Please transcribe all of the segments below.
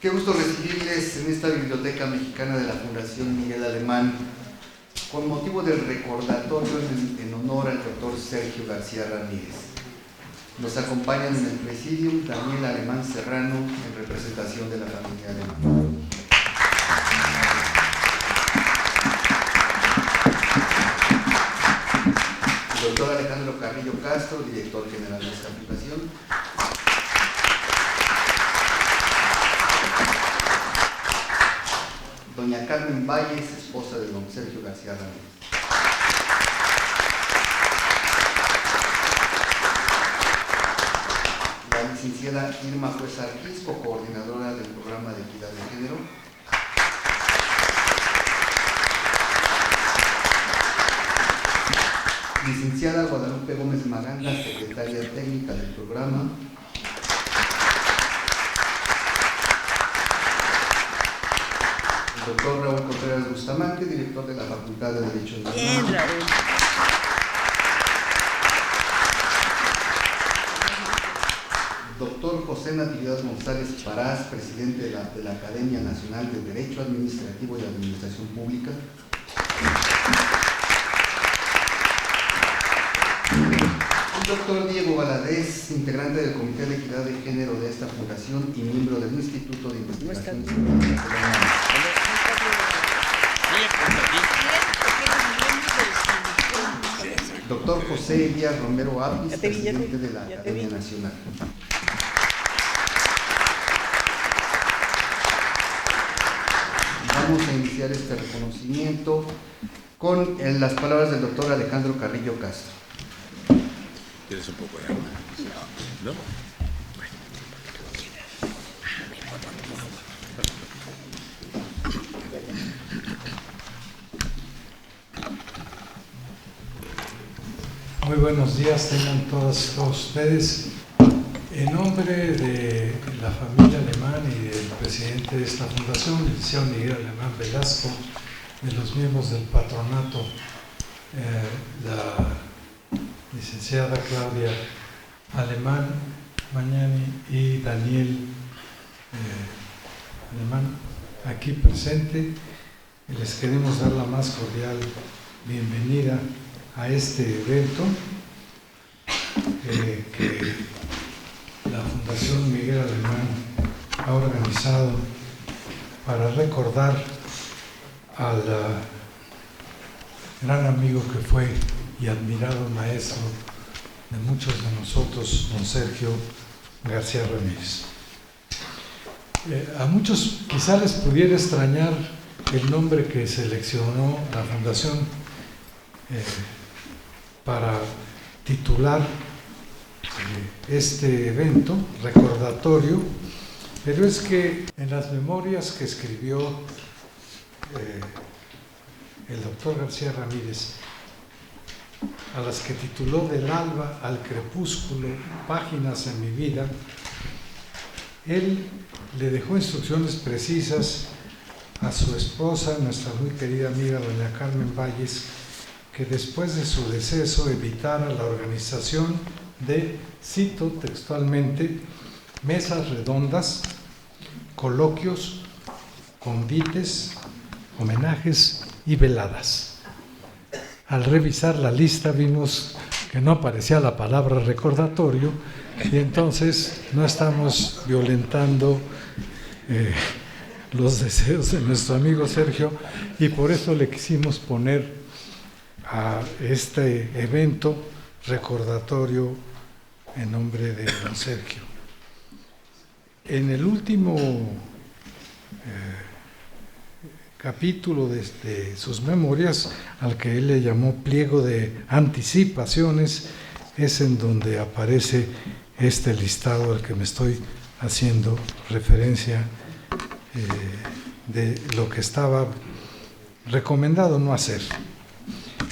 Qué gusto recibirles en esta Biblioteca Mexicana de la Fundación Miguel Alemán, con motivo del recordatorio en honor al doctor Sergio García Ramírez. Nos acompañan en el presidium Daniel Alemán Serrano, en representación de la familia Alemán. El doctor Alejandro Carrillo Castro, director general de esta fundación. Doña Carmen Valles, esposa de don Sergio García Ramírez. La licenciada Irma Juez Arquisco, coordinadora del programa de equidad de género. Licenciada Guadalupe Gómez Maganda, secretaria técnica del programa. El doctor Raúl Contreras Bustamante, director de la Facultad de Derecho de la UNAM. Bien, Raúl. Doctor José Natividad González Parás, presidente de la Academia Nacional de Derecho Administrativo y Administración Pública. El doctor Diego Valadez, integrante del Comité de Equidad de Género de esta fundación y miembro del Instituto de Investigación. Doctor José Díaz Romero Apis, presidente de la Academia Nacional. Vamos a iniciar este reconocimiento con las palabras del doctor Alejandro Carrillo Castro. ¿Quieres un poco de agua? ¿No? Muy buenos días, tengan todos ustedes. En nombre de la familia Alemán y del presidente de esta fundación, el licenciado Miguel Alemán Velasco, de los miembros del patronato, la licenciada Claudia Alemán Mañani y Daniel Alemán, aquí presente, les queremos dar la más cordial bienvenida a este evento que la Fundación Miguel Alemán ha organizado para recordar al gran amigo que fue y admirado maestro de muchos de nosotros, don Sergio García Ramírez. A muchos quizá les pudiera extrañar el nombre que seleccionó la Fundación para titular este evento, recordatorio, pero es que en las memorias que escribió el doctor García Ramírez, a las que tituló Del alba al crepúsculo, páginas en mi vida, él le dejó instrucciones precisas a su esposa, nuestra muy querida amiga doña Carmen Valles, que después de su deceso evitara la organización de, cito textualmente, mesas redondas, coloquios, convites, homenajes y veladas. Al revisar la lista vimos que no aparecía la palabra recordatorio y entonces no estamos violentando los deseos de nuestro amigo Sergio y por eso le quisimos poner a este evento recordatorio en nombre de don Sergio. En el último capítulo de sus memorias, al que él le llamó pliego de anticipaciones, es en donde aparece este listado al que me estoy haciendo referencia de lo que estaba recomendado no hacer.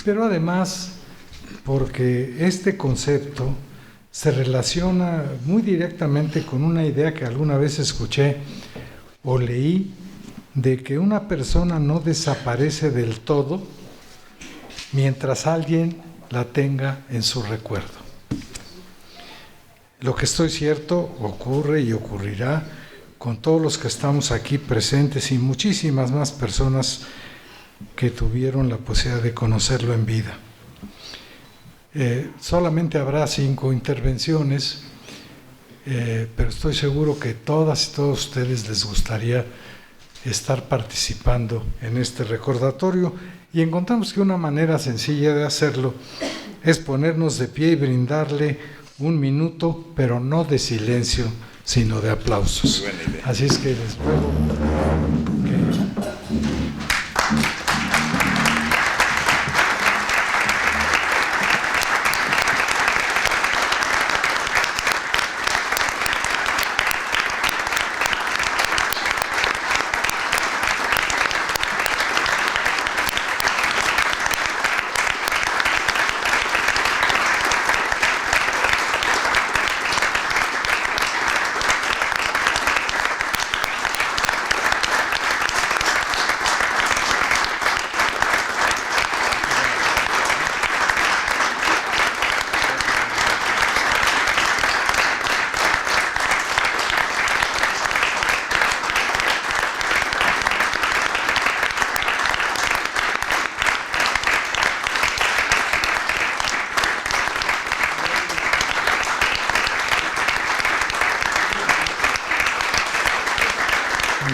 Pero además, porque este concepto se relaciona muy directamente con una idea que alguna vez escuché o leí, de que una persona no desaparece del todo mientras alguien la tenga en su recuerdo. Lo que estoy cierto ocurre y ocurrirá con todos los que estamos aquí presentes y muchísimas más personas que tuvieron la posibilidad de conocerlo en vida. Solamente habrá 5 intervenciones, pero estoy seguro que todas y todos ustedes les gustaría estar participando en este recordatorio, y encontramos que una manera sencilla de hacerlo es ponernos de pie y brindarle 1 minuto, pero no de silencio, sino de aplausos. Así es que les ruego que...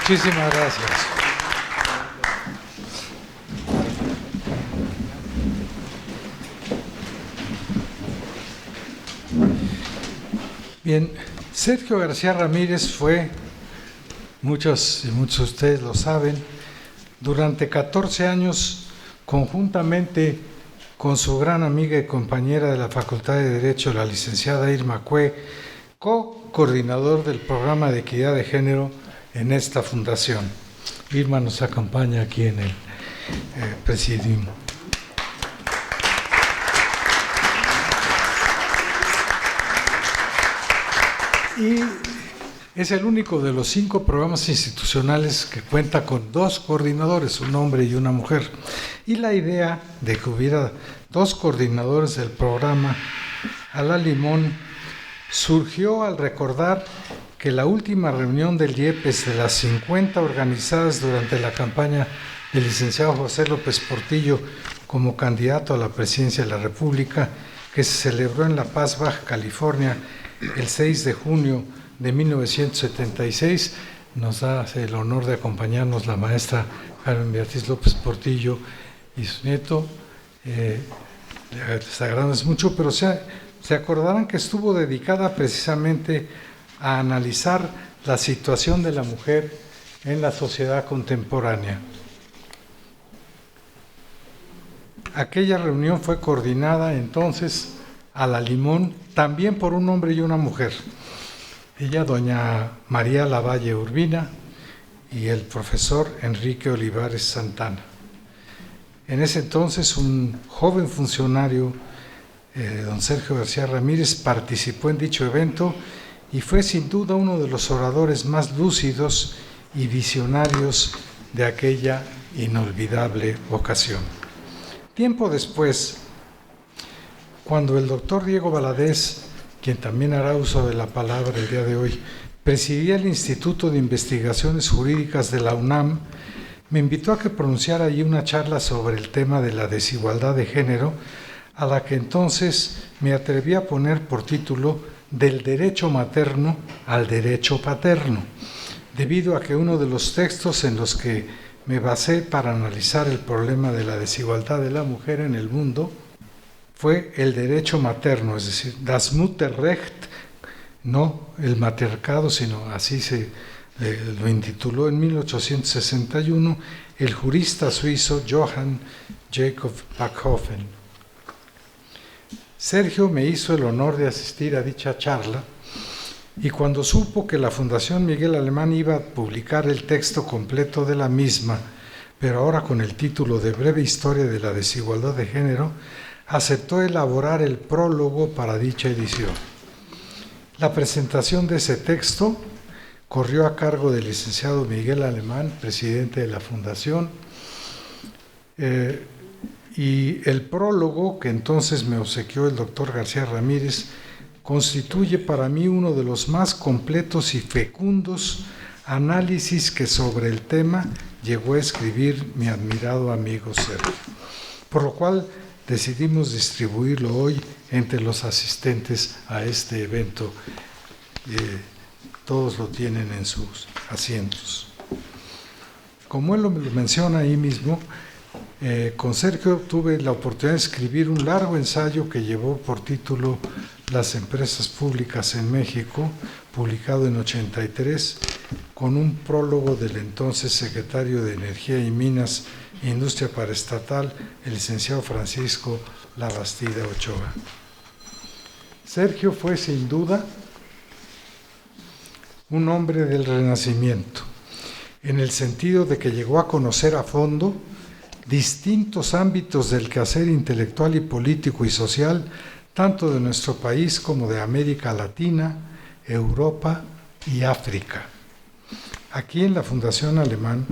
Muchísimas gracias. Bien, Sergio García Ramírez fue, muchos y muchos de ustedes lo saben, durante 14 años, conjuntamente con su gran amiga y compañera de la Facultad de Derecho, la licenciada Irma Cue, co-coordinador del programa de equidad de género en esta fundación. Irma nos acompaña aquí en el presidium. Y es el único de los 5 programas institucionales que cuenta con 2 coordinadores, un hombre y una mujer. Y la idea de que hubiera 2 coordinadores del programa a la limón surgió al recordar que la última reunión del IEPES de las 50 organizadas durante la campaña del licenciado José López Portillo como candidato a la presidencia de la República, que se celebró en La Paz, Baja California, el 6 de junio de 1976, nos da el honor de acompañarnos la maestra Carmen Beatriz López Portillo y su nieto. Les agradecemos mucho, pero se acordarán que estuvo dedicada precisamente a analizar la situación de la mujer en la sociedad contemporánea. Aquella reunión fue coordinada entonces a la limón también por un hombre y una mujer. Ella, doña María Lavalle Urbina, y el profesor Enrique Olivares Santana. En ese entonces un joven funcionario, don Sergio García Ramírez, participó en dicho evento y fue sin duda uno de los oradores más lúcidos y visionarios de aquella inolvidable ocasión. Tiempo después, cuando el doctor Diego Valadez, quien también hará uso de la palabra el día de hoy, presidía el Instituto de Investigaciones Jurídicas de la UNAM, me invitó a que pronunciara allí una charla sobre el tema de la desigualdad de género, a la que entonces me atreví a poner por título Del derecho materno al derecho paterno, debido a que uno de los textos en los que me basé para analizar el problema de la desigualdad de la mujer en el mundo fue el derecho materno, es decir, das Mutterrecht, no el matriarcado, sino así se lo intituló en 1861 el jurista suizo Johann Jakob Backhofen. Sergio me hizo el honor de asistir a dicha charla y cuando supo que la Fundación Miguel Alemán iba a publicar el texto completo de la misma, pero ahora con el título de Breve Historia de la Desigualdad de Género, aceptó elaborar el prólogo para dicha edición. La presentación de ese texto corrió a cargo del licenciado Miguel Alemán, presidente de la Fundación, y el prólogo que entonces me obsequió el doctor García Ramírez constituye para mí uno de los más completos y fecundos análisis que sobre el tema llegó a escribir mi admirado amigo Sergio, por lo cual decidimos distribuirlo hoy entre los asistentes a este evento. Todos lo tienen en sus asientos. Como él lo menciona ahí mismo, con Sergio tuve la oportunidad de escribir un largo ensayo que llevó por título Las empresas públicas en México, publicado en 83, con un prólogo del entonces secretario de Energía y Minas e Industria Paraestatal, el licenciado Francisco Labastida Ochoa. Sergio fue sin duda un hombre del Renacimiento, en el sentido de que llegó a conocer a fondo distintos ámbitos del quehacer intelectual y político y social, tanto de nuestro país como de América Latina, Europa y África. Aquí en la Fundación Alemán,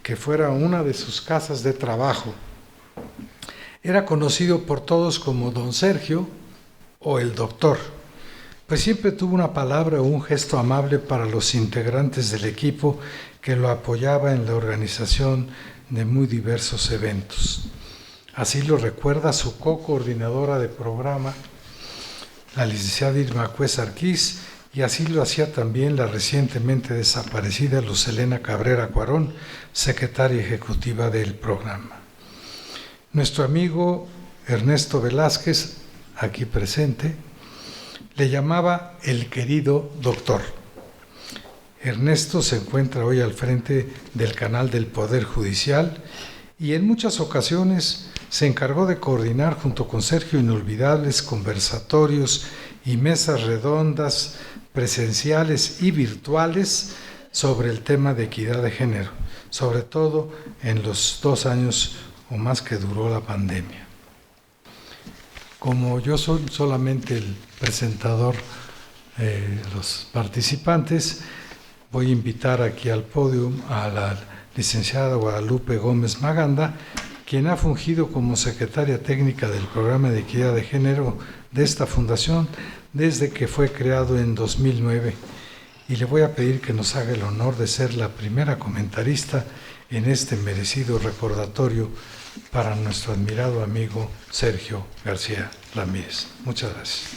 que fuera una de sus casas de trabajo, era conocido por todos como Don Sergio o el Doctor, pues siempre tuvo una palabra o un gesto amable para los integrantes del equipo que lo apoyaba en la organización de muy diversos eventos. Así lo recuerda su co-coordinadora de programa, la licenciada Irma Cuesta Arquiz, y así lo hacía también la recientemente desaparecida Lucelena Cabrera Cuarón, secretaria ejecutiva del programa. Nuestro amigo Ernesto Velázquez, aquí presente, le llamaba el querido doctor. Ernesto se encuentra hoy al frente del canal del Poder Judicial y en muchas ocasiones se encargó de coordinar junto con Sergio inolvidables conversatorios y mesas redondas presenciales y virtuales sobre el tema de equidad de género, sobre todo en los 2 años o más que duró la pandemia. Como yo soy solamente el presentador de los participantes, voy a invitar aquí al podio a la licenciada Guadalupe Gómez Maganda, quien ha fungido como secretaria técnica del Programa de Equidad de Género de esta fundación desde que fue creado en 2009. Y le voy a pedir que nos haga el honor de ser la primera comentarista en este merecido recordatorio para nuestro admirado amigo Sergio García Ramírez. Muchas gracias.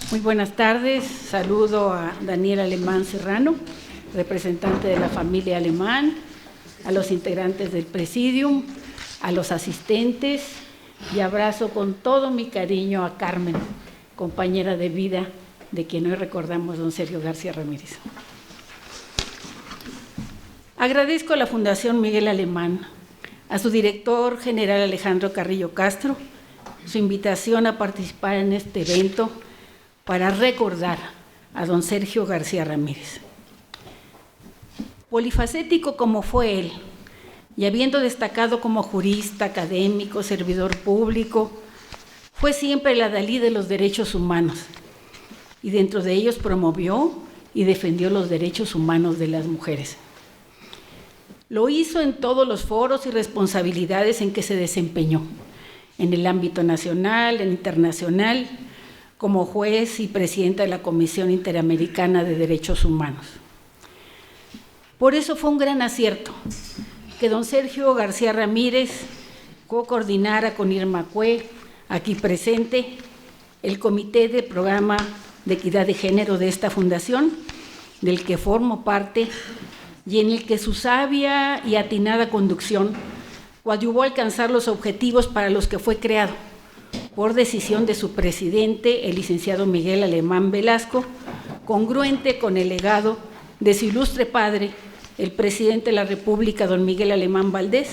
Muy buenas tardes, saludo a Daniel Alemán Serrano, representante de la familia Alemán, a los integrantes del Presidium, a los asistentes y abrazo con todo mi cariño a Carmen, compañera de vida de quien hoy recordamos don Sergio García Ramírez. Agradezco a la Fundación Miguel Alemán, a su director general Alejandro Carrillo Castro, su invitación a participar en este evento para recordar a don Sergio García Ramírez. Polifacético como fue él, y habiendo destacado como jurista, académico, servidor público, fue siempre el adalid de los derechos humanos, y dentro de ellos promovió y defendió los derechos humanos de las mujeres. Lo hizo en todos los foros y responsabilidades en que se desempeñó, en el ámbito nacional, en internacional, como juez y presidenta de la Comisión Interamericana de Derechos Humanos. Por eso fue un gran acierto que don Sergio García Ramírez co-coordinara con Irma Cue, aquí presente, el Comité de Programa de Equidad de Género de esta fundación, del que formo parte, y en el que su sabia y atinada conducción coadyuvó a alcanzar los objetivos para los que fue creado, por decisión de su presidente, el licenciado Miguel Alemán Velasco, congruente con el legado de su ilustre padre, el presidente de la República, don Miguel Alemán Valdés,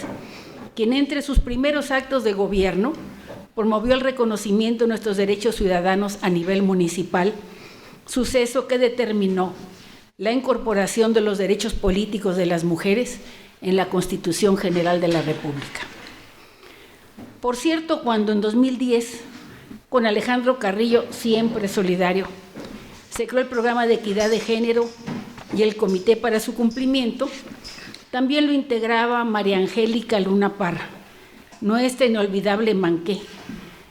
quien entre sus primeros actos de gobierno promovió el reconocimiento de nuestros derechos ciudadanos a nivel municipal, suceso que determinó la incorporación de los derechos políticos de las mujeres en la Constitución General de la República. Por cierto, cuando en 2010, con Alejandro Carrillo, siempre solidario, se creó el Programa de Equidad de Género y el Comité para su cumplimiento, también lo integraba María Angélica Luna Parra, nuestra inolvidable Manqué,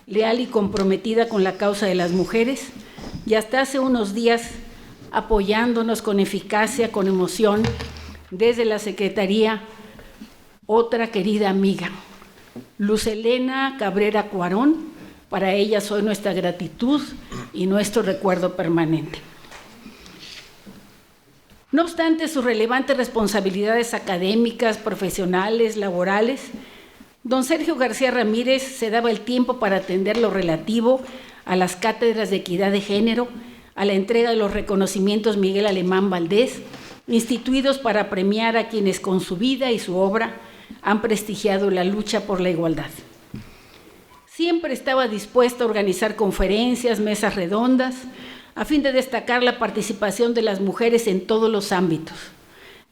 leal y comprometida con la causa de las mujeres, y hasta hace unos días apoyándonos con eficacia, con emoción, desde la Secretaría, otra querida amiga, Luz Helena Cabrera Cuarón. Para ella soy nuestra gratitud y nuestro recuerdo permanente. No obstante sus relevantes responsabilidades académicas, profesionales, laborales, don Sergio García Ramírez se daba el tiempo para atender lo relativo a las cátedras de equidad de género, a la entrega de los reconocimientos Miguel Alemán Valdés, instituidos para premiar a quienes con su vida y su obra han prestigiado la lucha por la igualdad. Siempre estaba dispuesto a organizar conferencias, mesas redondas, a fin de destacar la participación de las mujeres en todos los ámbitos: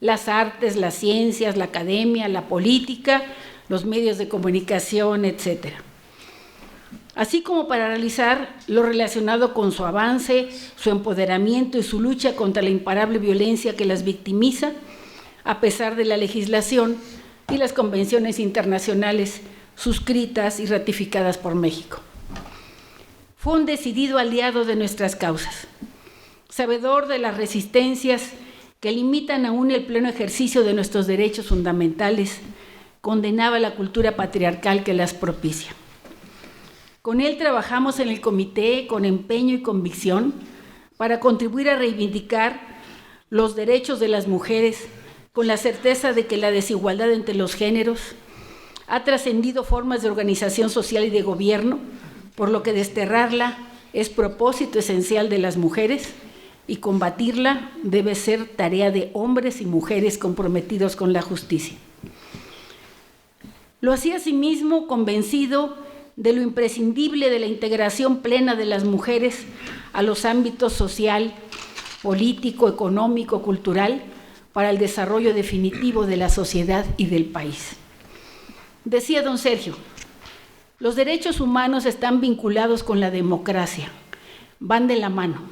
las artes, las ciencias, la academia, la política, los medios de comunicación, etc. Así como para realizar lo relacionado con su avance, su empoderamiento y su lucha contra la imparable violencia que las victimiza, a pesar de la legislación y las convenciones internacionales suscritas y ratificadas por México. Fue un decidido aliado de nuestras causas, sabedor de las resistencias que limitan aún el pleno ejercicio de nuestros derechos fundamentales, condenaba la cultura patriarcal que las propicia. Con él trabajamos en el comité con empeño y convicción para contribuir a reivindicar los derechos de las mujeres, con la certeza de que la desigualdad entre los géneros ha trascendido formas de organización social y de gobierno, por lo que desterrarla es propósito esencial de las mujeres y combatirla debe ser tarea de hombres y mujeres comprometidos con la justicia. Lo hacía asimismo convencido de lo imprescindible de la integración plena de las mujeres a los ámbitos social, político, económico, cultural, para el desarrollo definitivo de la sociedad y del país. Decía don Sergio, los derechos humanos están vinculados con la democracia, van de la mano.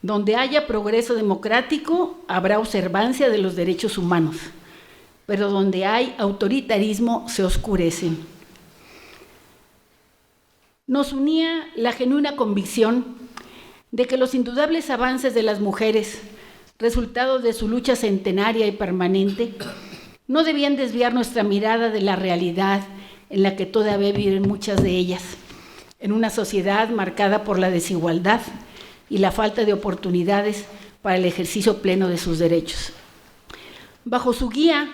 Donde haya progreso democrático, habrá observancia de los derechos humanos, pero donde hay autoritarismo, se oscurecen. Nos unía la genuina convicción de que los indudables avances de las mujeres, resultado de su lucha centenaria y permanente, no debían desviar nuestra mirada de la realidad en la que todavía viven muchas de ellas, en una sociedad marcada por la desigualdad y la falta de oportunidades para el ejercicio pleno de sus derechos. Bajo su guía,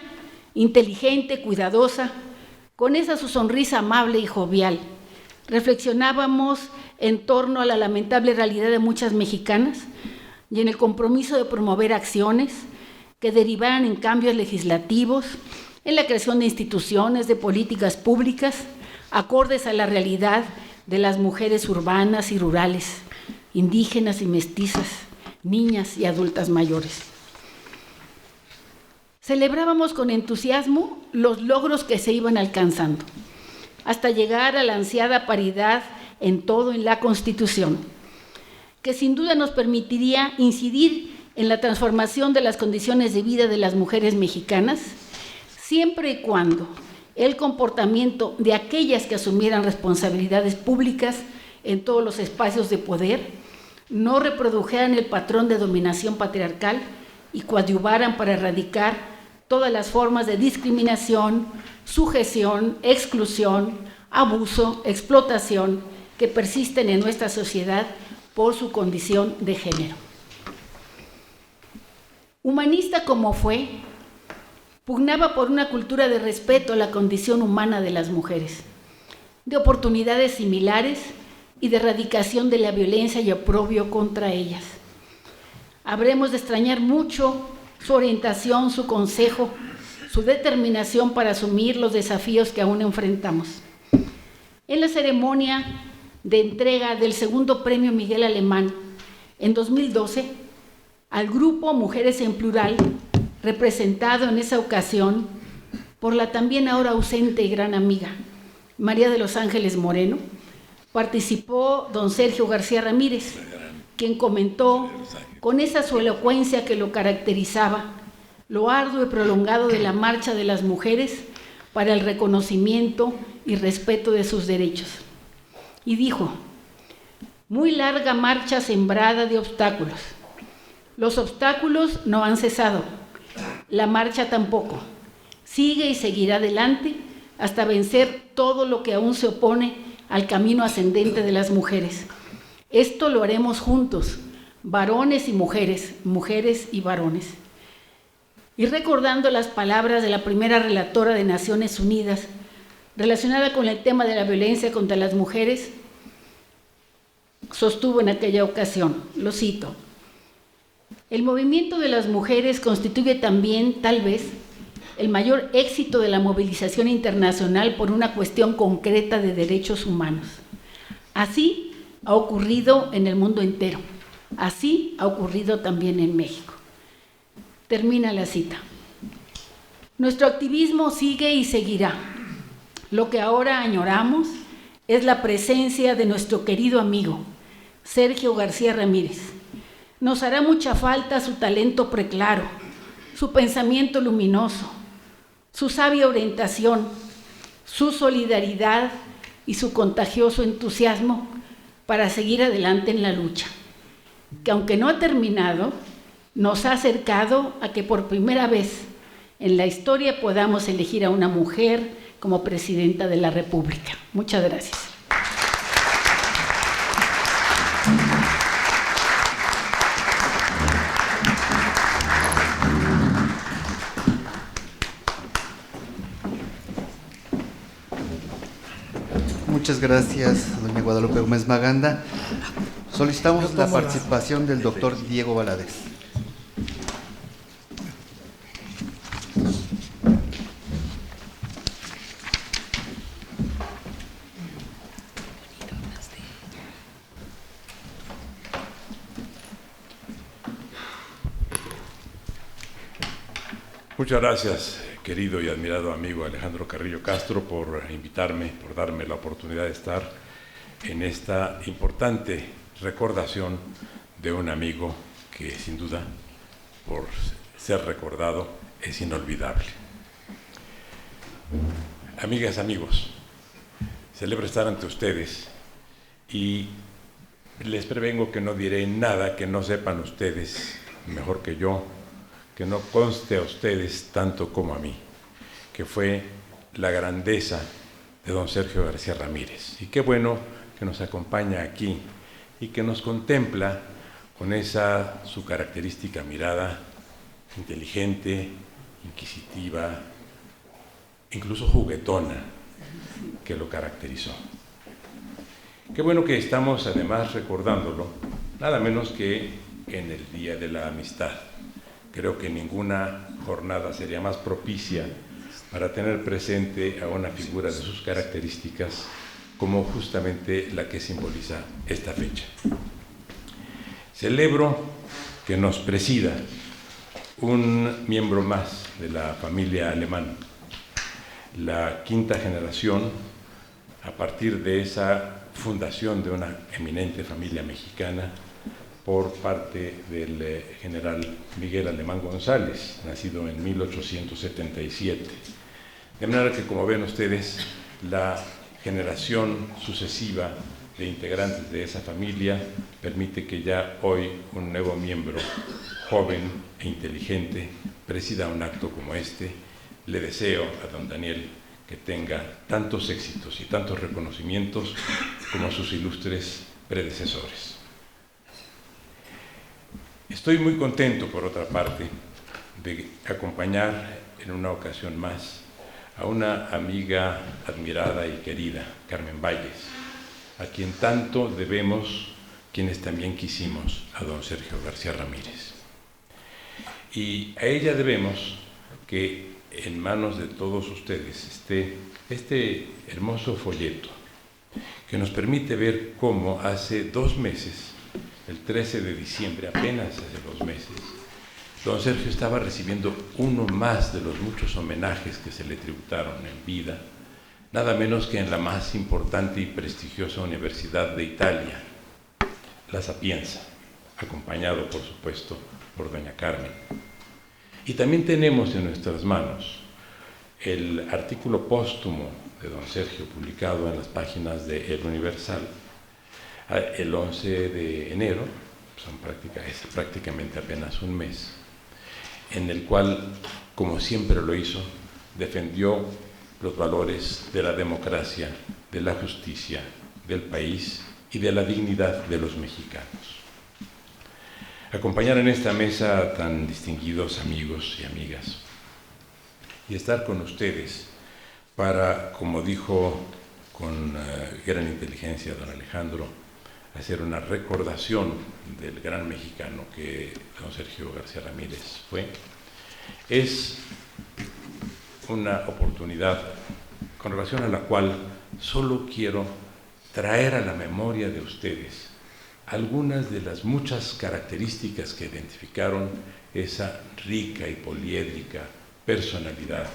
inteligente, cuidadosa, con esa su sonrisa amable y jovial, reflexionábamos en torno a la lamentable realidad de muchas mexicanas y en el compromiso de promover acciones que derivaran en cambios legislativos, en la creación de instituciones, de políticas públicas, acordes a la realidad de las mujeres urbanas y rurales, indígenas y mestizas, niñas y adultas mayores. Celebrábamos con entusiasmo los logros que se iban alcanzando, hasta llegar a la ansiada paridad en todo en la Constitución, que sin duda nos permitiría incidir en la transformación de las condiciones de vida de las mujeres mexicanas, siempre y cuando el comportamiento de aquellas que asumieran responsabilidades públicas en todos los espacios de poder no reprodujeran el patrón de dominación patriarcal y coadyuvaran para erradicar todas las formas de discriminación, sujeción, exclusión, abuso, explotación que persisten en nuestra sociedad por su condición de género. Humanista como fue, pugnaba por una cultura de respeto a la condición humana de las mujeres, de oportunidades similares y de erradicación de la violencia y oprobio contra ellas. Habremos de extrañar mucho su orientación, su consejo, su determinación para asumir los desafíos que aún enfrentamos. En la ceremonia de entrega del segundo premio Miguel Alemán en 2012, al grupo Mujeres en Plural, representado en esa ocasión por la también ahora ausente y gran amiga María de los Ángeles Moreno, participó don Sergio García Ramírez, quien comentó con esa su elocuencia que lo caracterizaba, lo arduo y prolongado de la marcha de las mujeres para el reconocimiento y respeto de sus derechos. Y dijo: muy larga marcha sembrada de obstáculos. Los obstáculos no han cesado, la marcha tampoco. Sigue y seguirá adelante hasta vencer todo lo que aún se opone al camino ascendente de las mujeres. Esto lo haremos juntos, varones y mujeres, mujeres y varones. Y recordando las palabras de la primera relatora de Naciones Unidas relacionada con el tema de la violencia contra las mujeres, sostuvo en aquella ocasión, lo cito: el movimiento de las mujeres constituye también, tal vez, el mayor éxito de la movilización internacional por una cuestión concreta de derechos humanos. Así ha ocurrido en el mundo entero. Así ha ocurrido también en México. Termina la cita. Nuestro activismo sigue y seguirá. Lo que ahora añoramos es la presencia de nuestro querido amigo, Sergio García Ramírez. Nos hará mucha falta su talento preclaro, su pensamiento luminoso, su sabia orientación, su solidaridad y su contagioso entusiasmo para seguir adelante en la lucha, que aunque no ha terminado, nos ha acercado a que por primera vez en la historia podamos elegir a una mujer como presidenta de la República. Muchas gracias. Muchas gracias, doña Guadalupe Gómez Maganda. Solicitamos la participación del doctor Diego Valadez. Muchas gracias, querido y admirado amigo Alejandro Carrillo Castro, por invitarme, por darme la oportunidad de estar en esta importante recordación de un amigo que, sin duda, por ser recordado, es inolvidable. Amigas, amigos, celebro estar ante ustedes y les prevengo que no diré nada que no sepan ustedes mejor que yo, que no conste a ustedes tanto como a mí, que fue la grandeza de don Sergio García Ramírez. Y qué bueno que nos acompaña aquí y que nos contempla con esa su característica mirada inteligente, inquisitiva, incluso juguetona, que lo caracterizó. Qué bueno que estamos además recordándolo, nada menos que en el Día de la Amistad. Creo que ninguna jornada sería más propicia para tener presente a una figura de sus características como justamente la que simboliza esta fecha. Celebro que nos presida un miembro más de la familia Alemán, la quinta generación a partir de esa fundación de una eminente familia mexicana por parte del general Miguel Alemán González, nacido en 1877. De manera que, como ven ustedes, la generación sucesiva de integrantes de esa familia permite que ya hoy un nuevo miembro, joven e inteligente, presida un acto como este. Le deseo a don Daniel que tenga tantos éxitos y tantos reconocimientos como sus ilustres predecesores. Estoy muy contento, por otra parte, de acompañar en una ocasión más a una amiga admirada y querida, Carmen Valles, a quien tanto debemos quienes también quisimos a don Sergio García Ramírez. Y a ella debemos que en manos de todos ustedes esté este hermoso folleto que nos permite ver cómo hace 2 meses, el 13 de diciembre, apenas hace 2 meses, don Sergio estaba recibiendo uno más de los muchos homenajes que se le tributaron en vida, nada menos que en la más importante y prestigiosa universidad de Italia, la Sapienza, acompañado, por supuesto, por doña Carmen. Y también tenemos en nuestras manos el artículo póstumo de don Sergio, publicado en las páginas de El Universal, el 11 de enero, es prácticamente apenas un mes, en el cual, como siempre lo hizo, defendió los valores de la democracia, de la justicia, del país y de la dignidad de los mexicanos. Acompañar en esta mesa tan distinguidos amigos y amigas y estar con ustedes para, como dijo con gran inteligencia don Alejandro, hacer una recordación del gran mexicano que don Sergio García Ramírez fue, es una oportunidad con relación a la cual solo quiero traer a la memoria de ustedes algunas de las muchas características que identificaron esa rica y poliédrica personalidad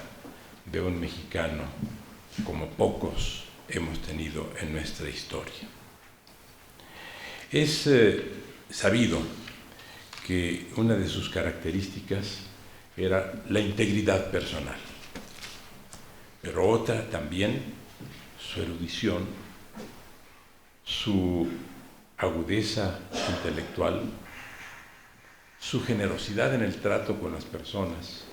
de un mexicano como pocos hemos tenido en nuestra historia. Es sabido que una de sus características era la integridad personal, pero otra también su erudición, su agudeza intelectual, su generosidad en el trato con las personas.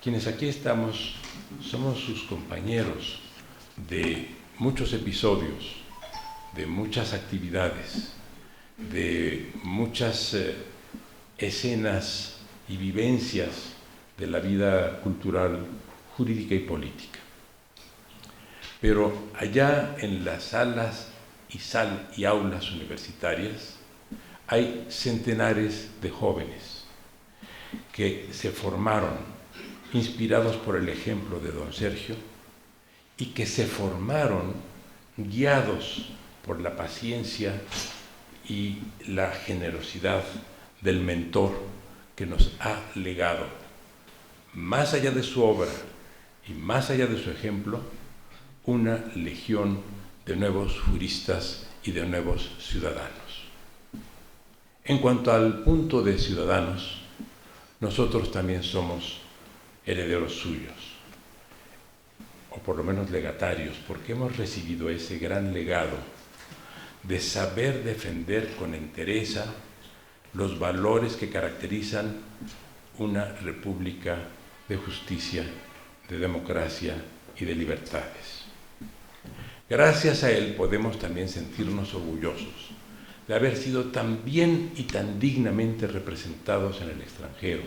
Quienes aquí estamos somos sus compañeros de muchos episodios, de muchas actividades, de muchas escenas y vivencias de la vida cultural, jurídica y política. Pero allá en las salas y aulas universitarias hay centenares de jóvenes que se formaron inspirados por el ejemplo de don Sergio y que se formaron guiados por la paciencia y la generosidad del mentor que nos ha legado, más allá de su obra y más allá de su ejemplo, una legión de nuevos juristas y de nuevos ciudadanos. En cuanto al punto de ciudadanos, nosotros también somos herederos suyos, o por lo menos legatarios, porque hemos recibido ese gran legado de saber defender con entereza los valores que caracterizan una república de justicia, de democracia y de libertades. Gracias a él podemos también sentirnos orgullosos de haber sido tan bien y tan dignamente representados en el extranjero,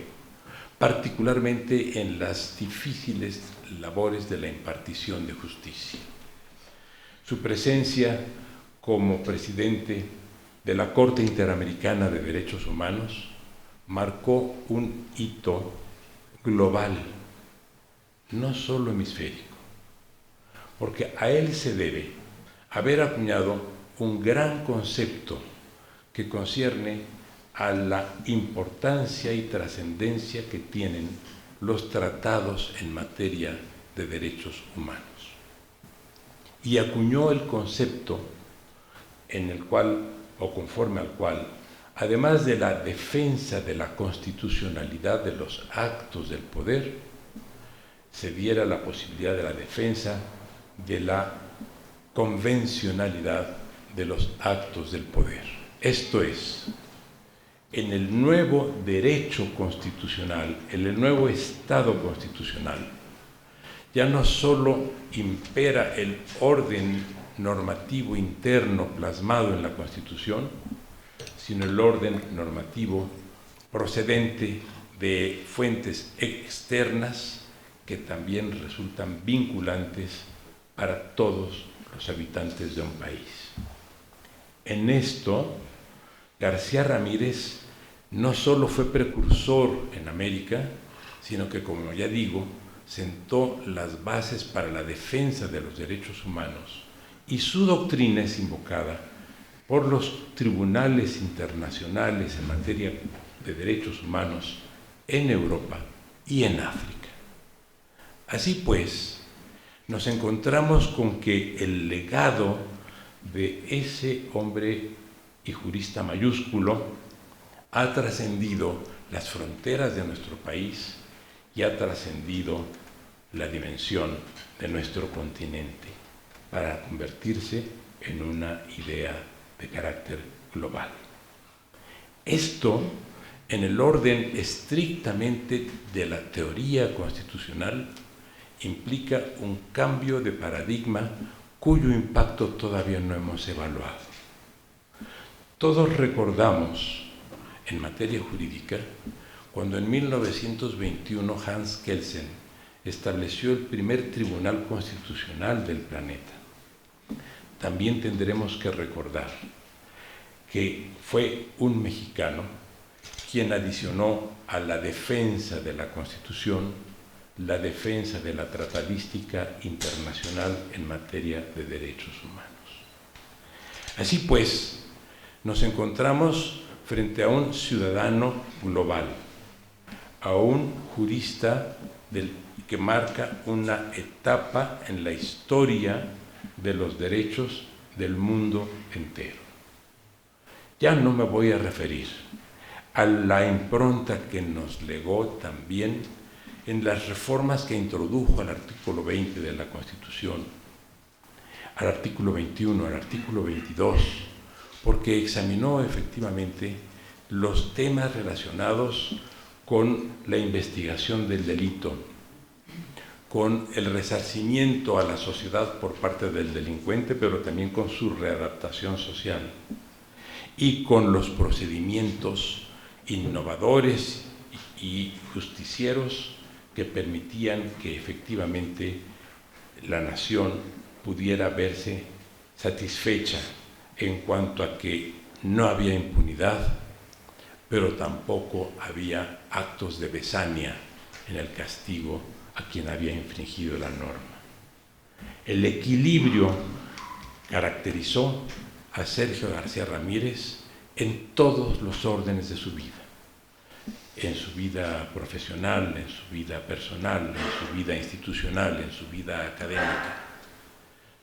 particularmente en las difíciles labores de la impartición de justicia. Su presencia como presidente de la Corte Interamericana de Derechos Humanos marcó un hito global, no solo hemisférico, porque a él se debe haber acuñado un gran concepto que concierne a la importancia y trascendencia que tienen los tratados en materia de derechos humanos. Y acuñó el concepto en el cual, o conforme al cual, además de la defensa de la constitucionalidad de los actos del poder, se diera la posibilidad de la defensa de la convencionalidad de los actos del poder. Esto es, en el nuevo derecho constitucional, en el nuevo Estado constitucional, ya no solo impera el orden normativo interno plasmado en la Constitución, sino el orden normativo procedente de fuentes externas que también resultan vinculantes para todos los habitantes de un país. En esto, García Ramírez no solo fue precursor en América, sino que, como ya digo, sentó las bases para la defensa de los derechos humanos, y su doctrina es invocada por los tribunales internacionales en materia de derechos humanos en Europa y en África. Así pues, nos encontramos con que el legado de ese hombre y jurista mayúsculo ha trascendido las fronteras de nuestro país y ha trascendido la dimensión de nuestro continente para convertirse en una idea de carácter global. Esto, en el orden estrictamente de la teoría constitucional, implica un cambio de paradigma cuyo impacto todavía no hemos evaluado. Todos recordamos, en materia jurídica, cuando en 1921 Hans Kelsen estableció el primer tribunal constitucional del planeta. También tendremos que recordar que fue un mexicano quien adicionó a la defensa de la Constitución la defensa de la tratadística internacional en materia de derechos humanos. Así pues, nos encontramos frente a un ciudadano global, a un jurista que marca una etapa en la historia de los derechos del mundo entero. Ya no me voy a referir a la impronta que nos legó también en las reformas que introdujo al artículo 20 de la Constitución, al artículo 21, al artículo 22, porque examinó efectivamente los temas relacionados con la investigación del delito, con el resarcimiento a la sociedad por parte del delincuente, pero también con su readaptación social, y con los procedimientos innovadores y justicieros que permitían que efectivamente la nación pudiera verse satisfecha en cuanto a que no había impunidad, pero tampoco había actos de besania en el castigo a quien había infringido la norma. El equilibrio caracterizó a Sergio García Ramírez en todos los órdenes de su vida, en su vida profesional, en su vida personal, en su vida institucional, en su vida académica.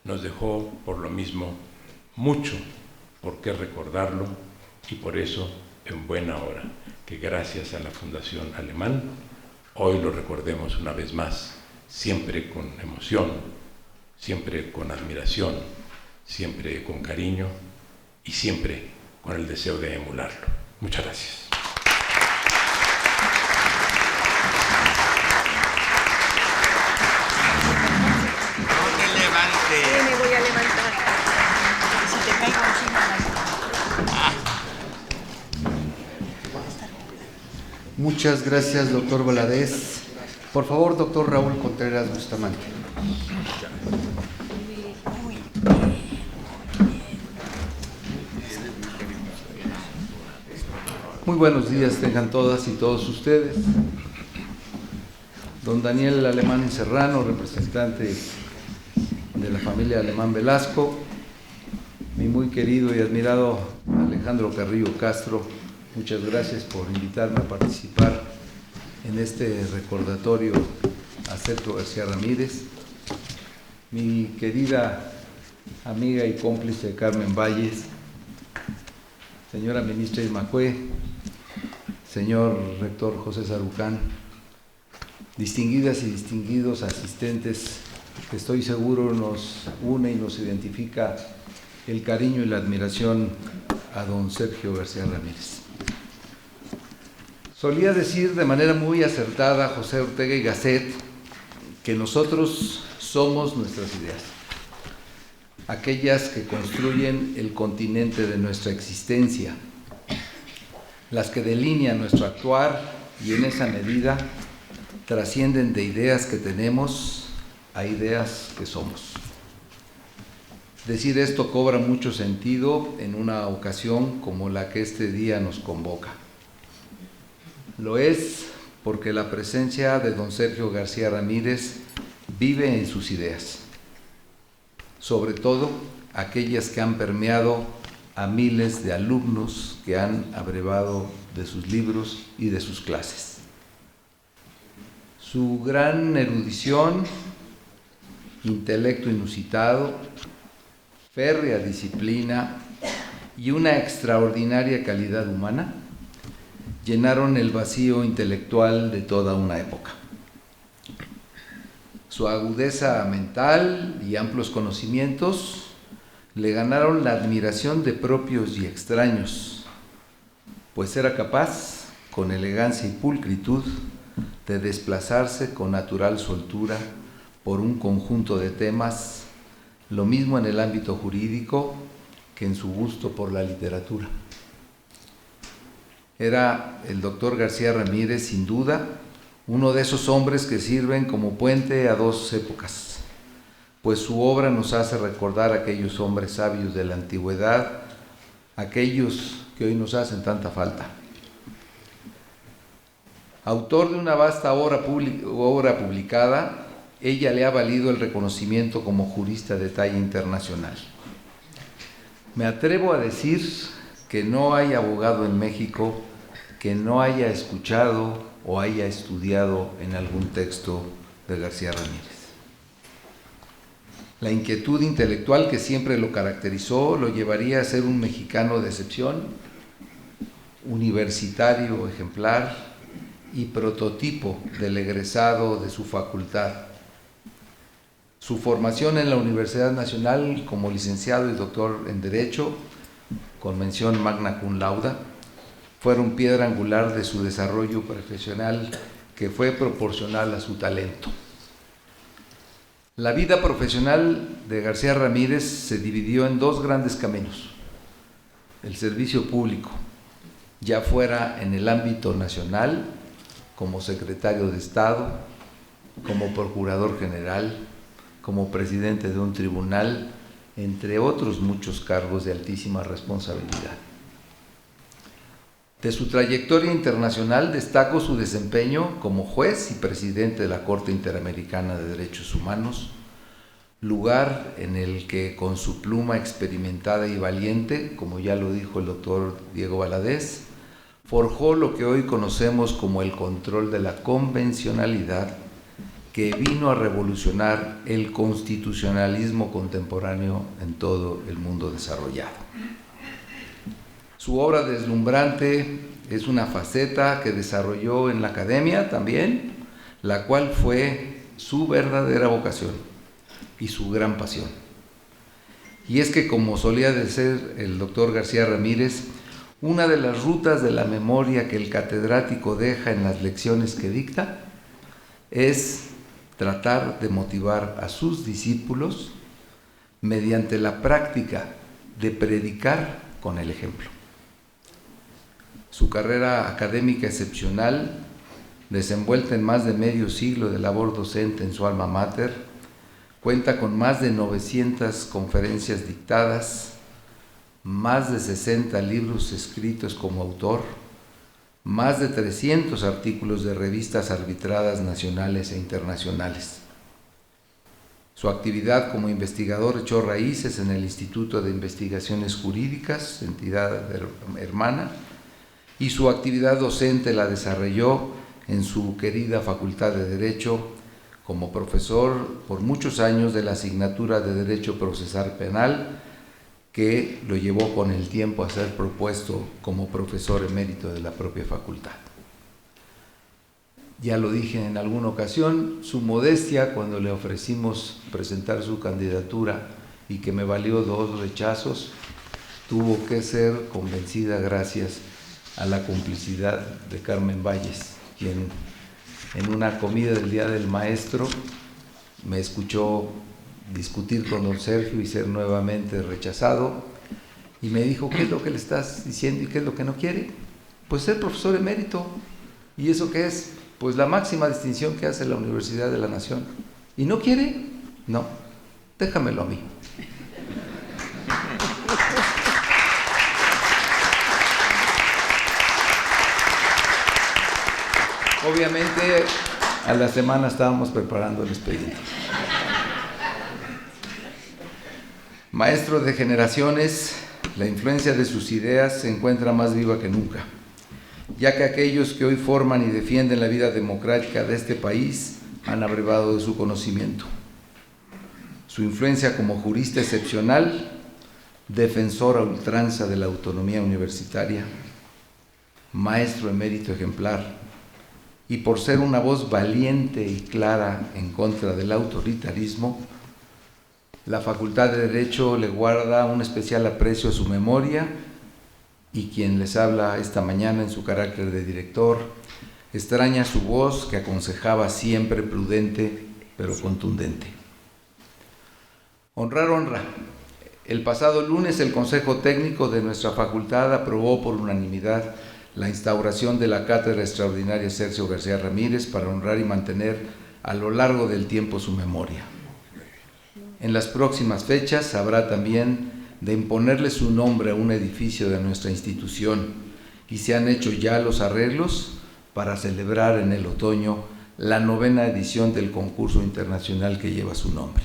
Nos dejó, por lo mismo, mucho por qué recordarlo, y por eso, en buena hora, que gracias a la Fundación Alemán, hoy lo recordemos una vez más, siempre con emoción, siempre con admiración, siempre con cariño y siempre con el deseo de emularlo. Muchas gracias. Me voy a levantar. Si te caigo encima. Muchas gracias, doctor Valadez. Por favor, doctor Raúl Contreras Bustamante. Muy buenos días tengan todas y todos ustedes. Don Daniel Alemán Serrano, representante de la familia Alemán Velasco, mi muy querido y admirado Alejandro Carrillo Castro, muchas gracias por invitarme a participar en este recordatorio a Sergio García Ramírez, mi querida amiga y cómplice Carmen Valles, señora ministra Irma Cue, señor rector José Sarucán, distinguidas y distinguidos asistentes, que estoy seguro nos une y nos identifica el cariño y la admiración a don Sergio García Ramírez. Solía decir de manera muy acertada José Ortega y Gasset que nosotros somos nuestras ideas, aquellas que construyen el continente de nuestra existencia, las que delinean nuestro actuar y en esa medida trascienden de ideas que tenemos a ideas que somos. Decir esto cobra mucho sentido en una ocasión como la que este día nos convoca. Lo es porque la presencia de don Sergio García Ramírez vive en sus ideas, sobre todo aquellas que han permeado a miles de alumnos que han abrevado de sus libros y de sus clases. Su gran erudición, intelecto inusitado, férrea disciplina y una extraordinaria calidad humana llenaron el vacío intelectual de toda una época. Su agudeza mental y amplios conocimientos le ganaron la admiración de propios y extraños, pues era capaz, con elegancia y pulcritud, de desplazarse con natural soltura por un conjunto de temas, lo mismo en el ámbito jurídico que en su gusto por la literatura. Era el doctor García Ramírez, sin duda, uno de esos hombres que sirven como puente a dos épocas, pues su obra nos hace recordar a aquellos hombres sabios de la antigüedad, aquellos que hoy nos hacen tanta falta. Autor de una vasta obra publicada, ella le ha valido el reconocimiento como jurista de talla internacional. Me atrevo a decir que no hay abogado en México que no haya escuchado o haya estudiado en algún texto de García Ramírez. La inquietud intelectual que siempre lo caracterizó lo llevaría a ser un mexicano de excepción, universitario ejemplar y prototipo del egresado de su facultad. Su formación en la Universidad Nacional como licenciado y doctor en Derecho, con mención magna cum laude, fueron piedra angular de su desarrollo profesional que fue proporcional a su talento. La vida profesional de García Ramírez se dividió en dos grandes caminos: el servicio público, ya fuera en el ámbito nacional, como secretario de Estado, como procurador general, como presidente de un tribunal, entre otros muchos cargos de altísima responsabilidad. De su trayectoria internacional destaco su desempeño como juez y presidente de la Corte Interamericana de Derechos Humanos, lugar en el que con su pluma experimentada y valiente, como ya lo dijo el doctor Diego Valadez, forjó lo que hoy conocemos como el control de la convencionalidad, que vino a revolucionar el constitucionalismo contemporáneo en todo el mundo desarrollado. Su obra deslumbrante es una faceta que desarrolló en la academia también, la cual fue su verdadera vocación y su gran pasión. Y es que, como solía decir el doctor García Ramírez, una de las rutas de la memoria que el catedrático deja en las lecciones que dicta es tratar de motivar a sus discípulos mediante la práctica de predicar con el ejemplo. Su carrera académica excepcional, desenvuelta en más de medio siglo de labor docente en su alma mater, cuenta con más de 900 conferencias dictadas, más de 60 libros escritos como autor, más de 300 artículos de revistas arbitradas nacionales e internacionales. Su actividad como investigador echó raíces en el Instituto de Investigaciones Jurídicas, entidad hermana, y su actividad docente la desarrolló en su querida Facultad de Derecho como profesor por muchos años de la asignatura de Derecho Procesal Penal, que lo llevó con el tiempo a ser propuesto como profesor emérito de la propia facultad. Ya lo dije en alguna ocasión, su modestia cuando le ofrecimos presentar su candidatura y que me valió 2 rechazos, tuvo que ser convencida gracias a la complicidad de Carmen Valles, quien en una comida del Día del Maestro me escuchó discutir con don Sergio y ser nuevamente rechazado, y me dijo: ¿qué es lo que le estás diciendo y qué es lo que no quiere? Pues ser profesor emérito. ¿Y eso qué es? Pues la máxima distinción que hace la Universidad de la Nación. ¿Y no quiere? No, déjamelo a mí. Obviamente a la semana estábamos preparando el expediente. Maestro de generaciones, la influencia de sus ideas se encuentra más viva que nunca, ya que aquellos que hoy forman y defienden la vida democrática de este país han abrevado de su conocimiento. Su influencia como jurista excepcional, defensor a ultranza de la autonomía universitaria, maestro emérito ejemplar, y por ser una voz valiente y clara en contra del autoritarismo, la Facultad de Derecho le guarda un especial aprecio a su memoria, y quien les habla esta mañana en su carácter de director extraña su voz que aconsejaba siempre prudente pero contundente. Honrar honra. El pasado lunes el Consejo Técnico de nuestra facultad aprobó por unanimidad la instauración de la Cátedra Extraordinaria Sergio García Ramírez para honrar y mantener a lo largo del tiempo su memoria. En las próximas fechas habrá también de imponerle su nombre a un edificio de nuestra institución, y se han hecho ya los arreglos para celebrar en el otoño la 9ª edición del concurso internacional que lleva su nombre.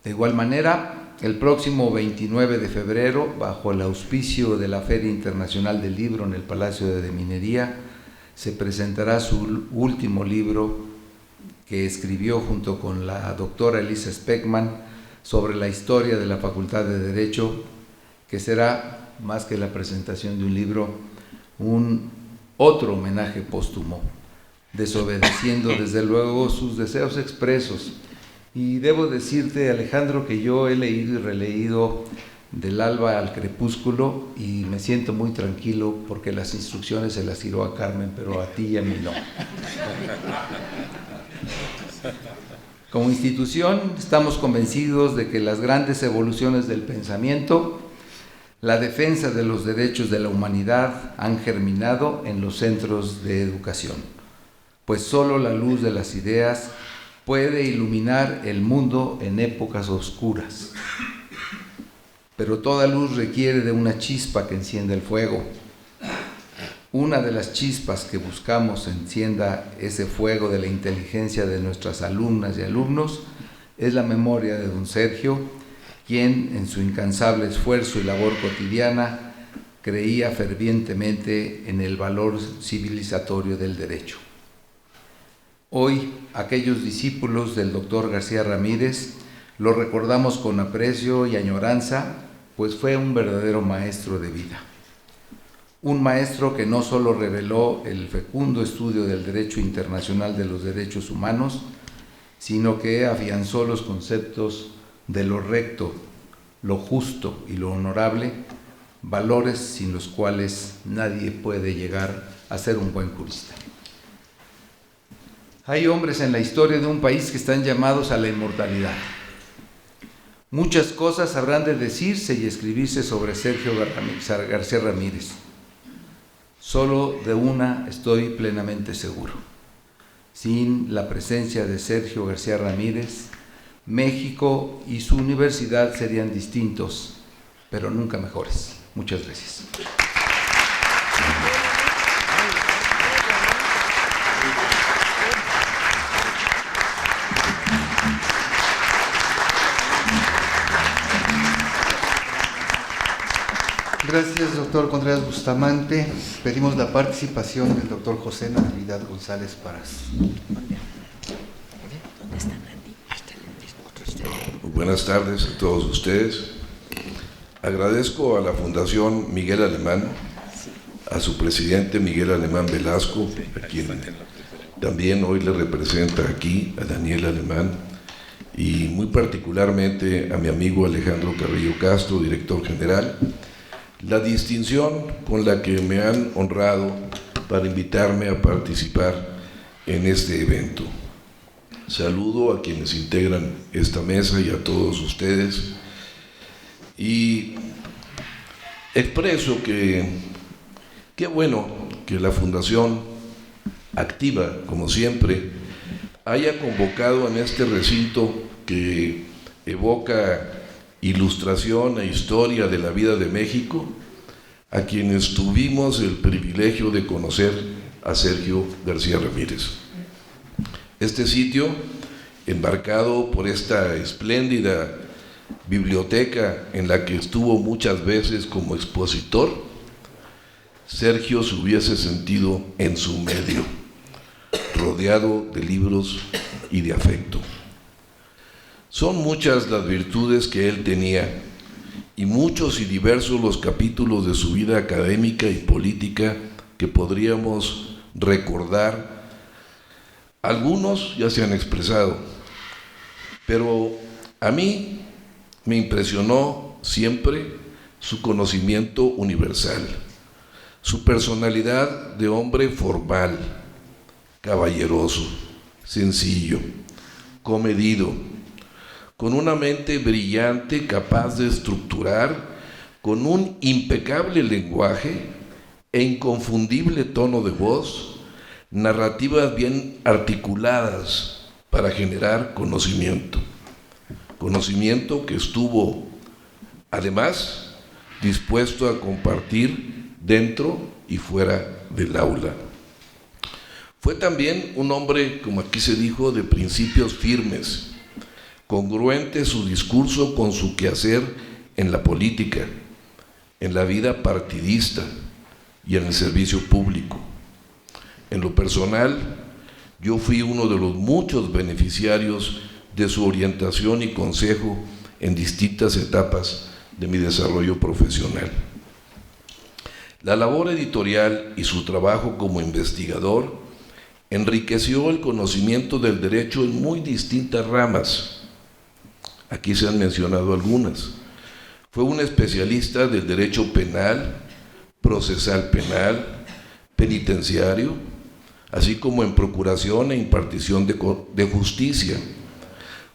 De igual manera, el próximo 29 de febrero, bajo el auspicio de la Feria Internacional del Libro en el Palacio de Minería, se presentará su último libro que escribió junto con la doctora Elisa Speckman sobre la historia de la Facultad de Derecho, que será, más que la presentación de un libro, otro homenaje póstumo, desobedeciendo desde luego sus deseos expresos. Y debo decirte, Alejandro, que yo he leído y releído Del alba al crepúsculo y me siento muy tranquilo porque las instrucciones se las tiró a Carmen, pero a ti y a mí no. Como institución estamos convencidos de que las grandes evoluciones del pensamiento, la defensa de los derechos de la humanidad han germinado en los centros de educación, pues solo la luz de las ideas puede iluminar el mundo en épocas oscuras. Pero toda luz requiere de una chispa que encienda el fuego. Una de las chispas que buscamos encienda ese fuego de la inteligencia de nuestras alumnas y alumnos es la memoria de don Sergio, quien en su incansable esfuerzo y labor cotidiana creía fervientemente en el valor civilizatorio del derecho. Hoy, aquellos discípulos del doctor García Ramírez lo recordamos con aprecio y añoranza, pues fue un verdadero maestro de vida. Un maestro que no solo reveló el fecundo estudio del derecho internacional de los derechos humanos, sino que afianzó los conceptos de lo recto, lo justo y lo honorable, valores sin los cuales nadie puede llegar a ser un buen jurista. Hay hombres en la historia de un país que están llamados a la inmortalidad. Muchas cosas habrán de decirse y escribirse sobre Sergio García Ramírez. Solo de una estoy plenamente seguro. Sin la presencia de Sergio García Ramírez, México y su universidad serían distintos, pero nunca mejores. Muchas gracias. Gracias, doctor Contreras Bustamante. Pedimos la participación del doctor José Natividad González Parás. ¿Dónde están? Buenas tardes a todos ustedes. Agradezco a la Fundación Miguel Alemán, a su presidente Miguel Alemán Velasco, a quien también hoy le representa aquí, a Daniel Alemán, y muy particularmente a mi amigo Alejandro Carrillo Castro, director general, la distinción con la que me han honrado para invitarme a participar en este evento. Saludo a quienes integran esta mesa y a todos ustedes y expreso que qué bueno que la Fundación, activa como siempre, haya convocado en este recinto que evoca ilustración e historia de la vida de México, a quienes tuvimos el privilegio de conocer a Sergio García Ramírez. Este sitio, embarcado por esta espléndida biblioteca en la que estuvo muchas veces como expositor, Sergio se hubiese sentido en su medio, rodeado de libros y de afecto. Son muchas las virtudes que él tenía y muchos y diversos los capítulos de su vida académica y política que podríamos recordar. Algunos ya se han expresado, pero a mí me impresionó siempre su conocimiento universal, su personalidad de hombre formal, caballeroso, sencillo, comedido, con una mente brillante, capaz de estructurar, con un impecable lenguaje e inconfundible tono de voz, narrativas bien articuladas para generar conocimiento. Conocimiento que estuvo, además, dispuesto a compartir dentro y fuera del aula. Fue también un hombre, como aquí se dijo, de principios firmes, congruente su discurso con su quehacer en la política, en la vida partidista y en el servicio público. En lo personal, yo fui uno de los muchos beneficiarios de su orientación y consejo en distintas etapas de mi desarrollo profesional. La labor editorial y su trabajo como investigador enriqueció el conocimiento del derecho en muy distintas ramas. Aquí se han mencionado algunas. Fue un especialista del derecho penal, procesal penal, penitenciario, así como en procuración e impartición de justicia.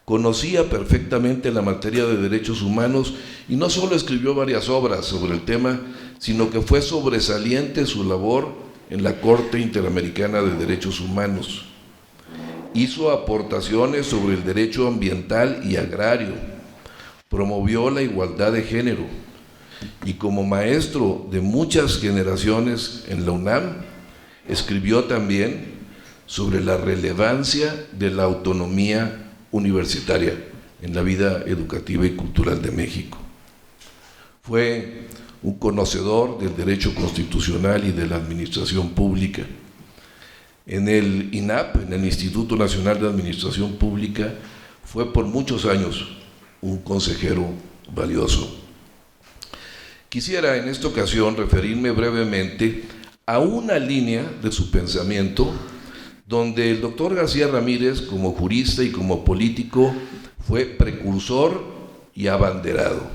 Conocía perfectamente la materia de derechos humanos y no solo escribió varias obras sobre el tema, sino que fue sobresaliente su labor en la Corte Interamericana de Derechos Humanos. Hizo aportaciones sobre el derecho ambiental y agrario, promovió la igualdad de género y como maestro de muchas generaciones en la UNAM, escribió también sobre la relevancia de la autonomía universitaria en la vida educativa y cultural de México. Fue un conocedor del derecho constitucional y de la administración pública. En el INAP, en el Instituto Nacional de Administración Pública, fue por muchos años un consejero valioso. Quisiera en esta ocasión referirme brevemente a una línea de su pensamiento donde el doctor García Ramírez, como jurista y como político, fue precursor y abanderado.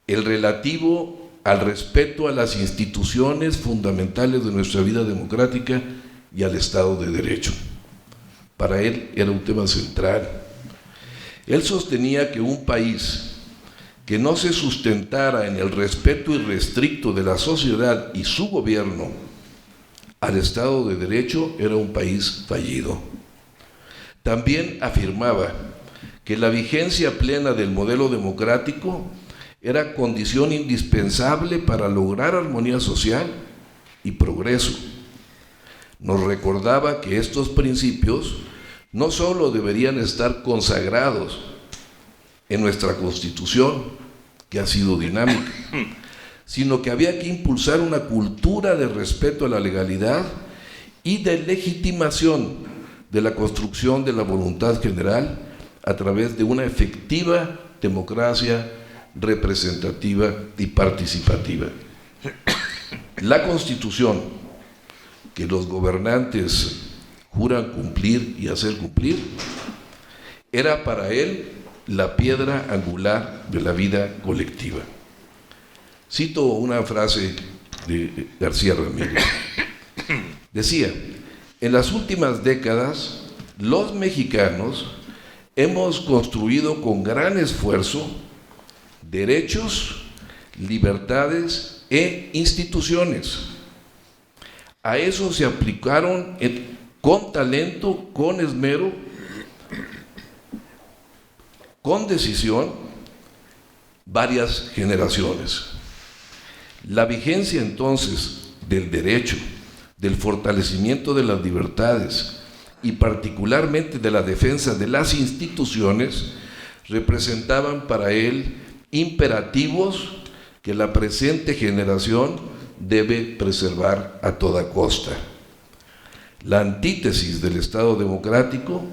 El relativo al respeto a las instituciones fundamentales de nuestra vida democrática y al Estado de Derecho. Para él era un tema central. Él sostenía que un país que no se sustentara en el respeto irrestricto de la sociedad y su gobierno al Estado de Derecho era un país fallido. También afirmaba que la vigencia plena del modelo democrático era condición indispensable para lograr armonía social y progreso. Nos recordaba que estos principios no solo deberían estar consagrados en nuestra Constitución, que ha sido dinámica, sino que había que impulsar una cultura de respeto a la legalidad y de legitimación de la construcción de la voluntad general a través de una efectiva democracia representativa y participativa. La Constitución que los gobernantes juran cumplir y hacer cumplir era para él la piedra angular de la vida colectiva. Cito una frase de García Ramírez. Decía: en las últimas décadas, los mexicanos hemos construido con gran esfuerzo derechos, libertades e instituciones. A eso se aplicaron con talento, con esmero, con decisión, varias generaciones. La vigencia entonces del derecho, del fortalecimiento de las libertades y particularmente de la defensa de las instituciones representaban para él imperativos que la presente generación debe preservar a toda costa. La antítesis del Estado democrático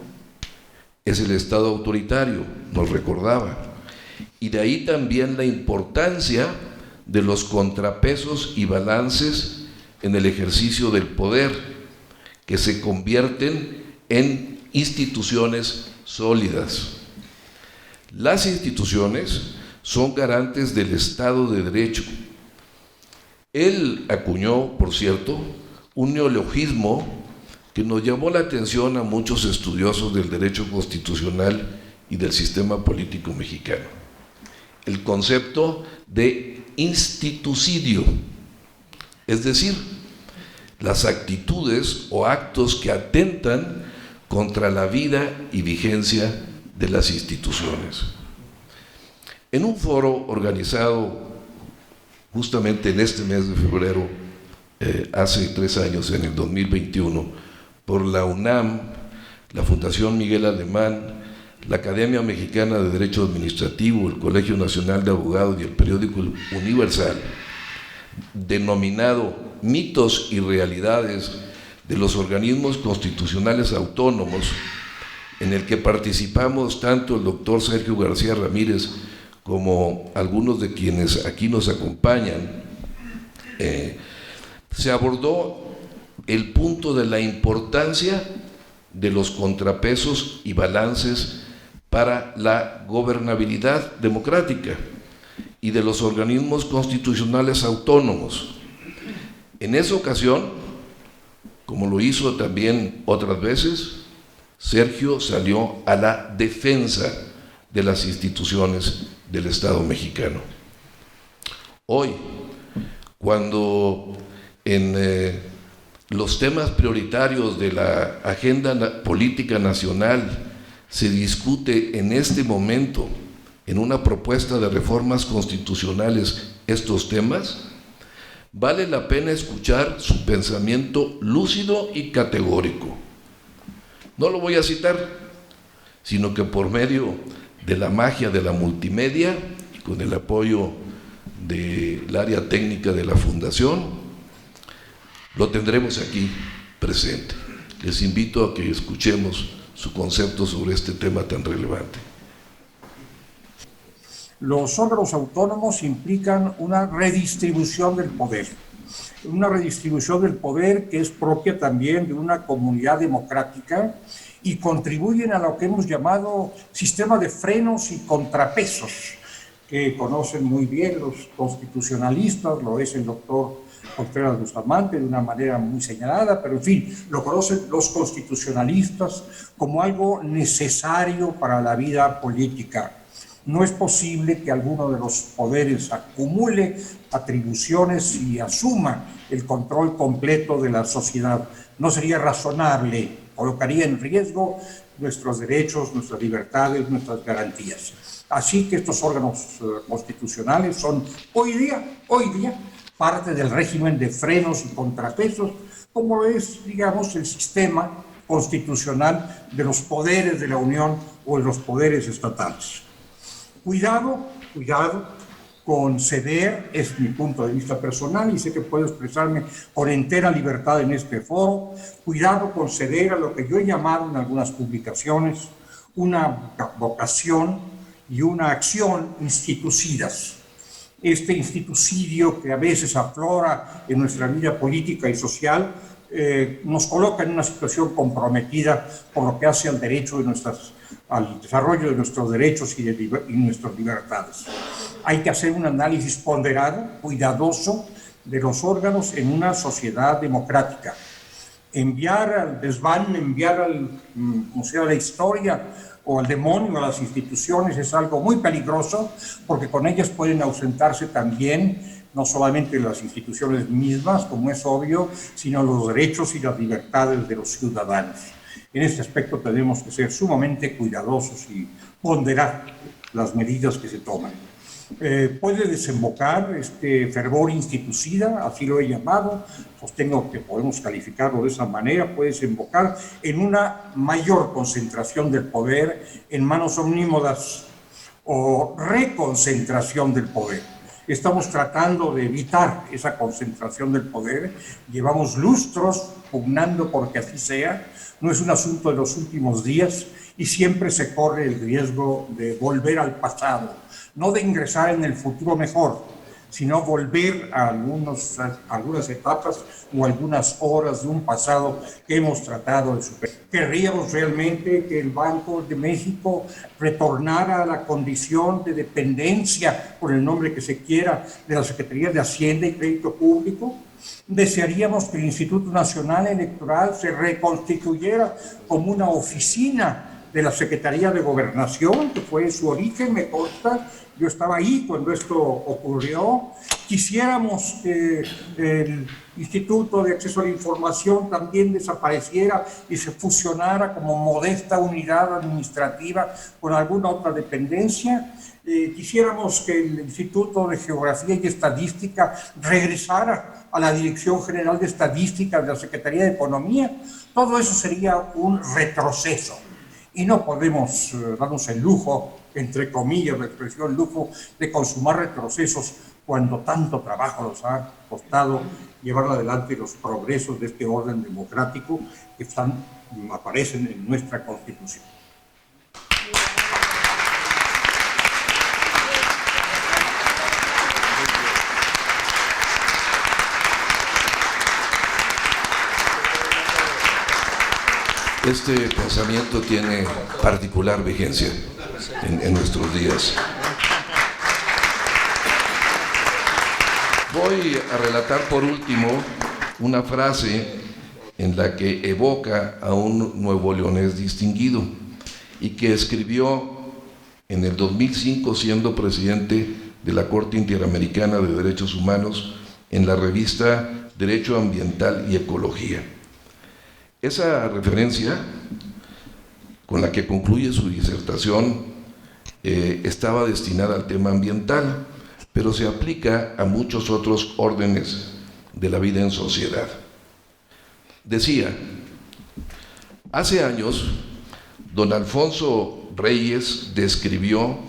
es el Estado autoritario, nos recordaba, y de ahí también la importancia de los contrapesos y balances en el ejercicio del poder, que se convierten en instituciones sólidas. Las instituciones son garantes del Estado de Derecho. Él acuñó, por cierto, un neologismo que nos llamó la atención a muchos estudiosos del derecho constitucional y del sistema político mexicano: el concepto de institucidio, es decir, las actitudes o actos que atentan contra la vida y vigencia de las instituciones. En un foro organizado justamente en este mes de febrero, hace 3 años, en el 2021, por la UNAM, la Fundación Miguel Alemán, la Academia Mexicana de Derecho Administrativo, el Colegio Nacional de Abogados y el periódico Universal, denominado Mitos y Realidades de los Organismos Constitucionales Autónomos, en el que participamos tanto el doctor Sergio García Ramírez como algunos de quienes aquí nos acompañan, se abordó el punto de la importancia de los contrapesos y balances para la gobernabilidad democrática y de los organismos constitucionales autónomos. En esa ocasión, como lo hizo también otras veces, Sergio salió a la defensa de las instituciones del Estado mexicano. Hoy, cuando en los temas prioritarios de la agenda política nacional se discute en este momento, en una propuesta de reformas constitucionales, estos temas, vale la pena escuchar su pensamiento lúcido y categórico. No lo voy a citar, sino que por medio de la magia de la multimedia, con el apoyo del área técnica de la Fundación, lo tendremos aquí presente. Les invito a que escuchemos su concepto sobre este tema tan relevante. Los órganos autónomos implican una redistribución del poder que es propia también de una comunidad democrática y contribuyen a lo que hemos llamado sistema de frenos y contrapesos, que conocen muy bien los constitucionalistas, lo es el doctor Contreras Bustamante de una manera muy señalada, pero en fin, lo conocen los constitucionalistas como algo necesario para la vida política. No es posible que alguno de los poderes acumule atribuciones y asuma el control completo de la sociedad. No sería razonable, colocaría en riesgo nuestros derechos, nuestras libertades, nuestras garantías. Así que estos órganos constitucionales son hoy día, parte del régimen de frenos y contrapesos, como es, digamos, el sistema constitucional de los poderes de la Unión o de los poderes estatales. Cuidado con ceder, es mi punto de vista personal y sé que puedo expresarme con entera libertad en este foro, cuidado con ceder a lo que yo he llamado en algunas publicaciones una vocación y una acción institucidas. Este institucidio que a veces aflora en nuestra vida política y social nos coloca en una situación comprometida por lo que hace al derecho de al desarrollo de nuestros derechos y nuestras libertades. Hay que hacer un análisis ponderado, cuidadoso de los órganos en una sociedad democrática. Enviar al desván, enviar a la historia o al demonio a las instituciones es algo muy peligroso, porque con ellas pueden ausentarse también no solamente las instituciones mismas, como es obvio, sino los derechos y las libertades de los ciudadanos. En este aspecto tenemos que ser sumamente cuidadosos y ponderar las medidas que se toman. Puede desembocar este fervor institucida, así lo he llamado, sostengo que podemos calificarlo de esa manera, puede desembocar en una mayor concentración del poder en manos omnímodas o reconcentración del poder. Estamos tratando de evitar esa concentración del poder, llevamos lustros pugnando porque así sea, no es un asunto de los últimos días y siempre se corre el riesgo de volver al pasado, no de ingresar en el futuro mejor, sino volver a algunas etapas o algunas horas de un pasado que hemos tratado de superar. Querríamos realmente que el Banco de México retornara a la condición de dependencia, por el nombre que se quiera, de la Secretaría de Hacienda y Crédito Público. Desearíamos que el Instituto Nacional Electoral se reconstituyera como una oficina de la Secretaría de Gobernación, que fue su origen, me consta. Yo estaba ahí cuando esto ocurrió. Quisiéramos que el Instituto de Acceso a la Información también desapareciera y se fusionara como modesta unidad administrativa con alguna otra dependencia. Quisiéramos que el Instituto de Geografía y Estadística regresara a la Dirección General de Estadística de la Secretaría de Economía. Todo eso sería un retroceso. Y no podemos darnos el lujo, entre comillas, la expresión lujo, de consumar retrocesos cuando tanto trabajo nos ha costado llevar adelante los progresos de este orden democrático que aparecen en nuestra Constitución. Este pensamiento tiene particular vigencia en nuestros días. Voy a relatar por último una frase en la que evoca a un nuevoleonés distinguido y que escribió en el 2005 siendo presidente de la Corte Interamericana de Derechos Humanos en la revista Derecho Ambiental y Ecología. Esa referencia con la que concluye su disertación estaba destinada al tema ambiental, pero se aplica a muchos otros órdenes de la vida en sociedad. Decía: hace años, don Alfonso Reyes describió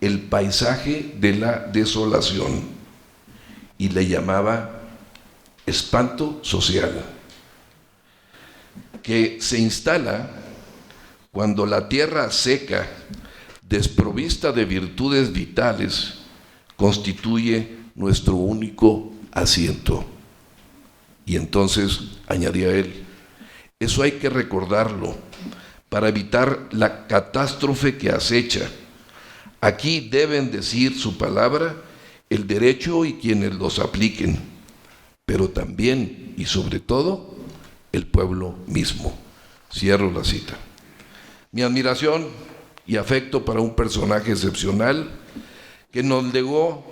el paisaje de la desolación y le llamaba espanto social, que se instala cuando la tierra seca, desprovista de virtudes vitales, constituye nuestro único asiento. Y entonces, añadía él, eso hay que recordarlo para evitar la catástrofe que acecha. Aquí deben decir su palabra el derecho y quienes los apliquen, pero también y sobre todo el pueblo mismo. Cierro la cita. Mi admiración y afecto para un personaje excepcional que nos legó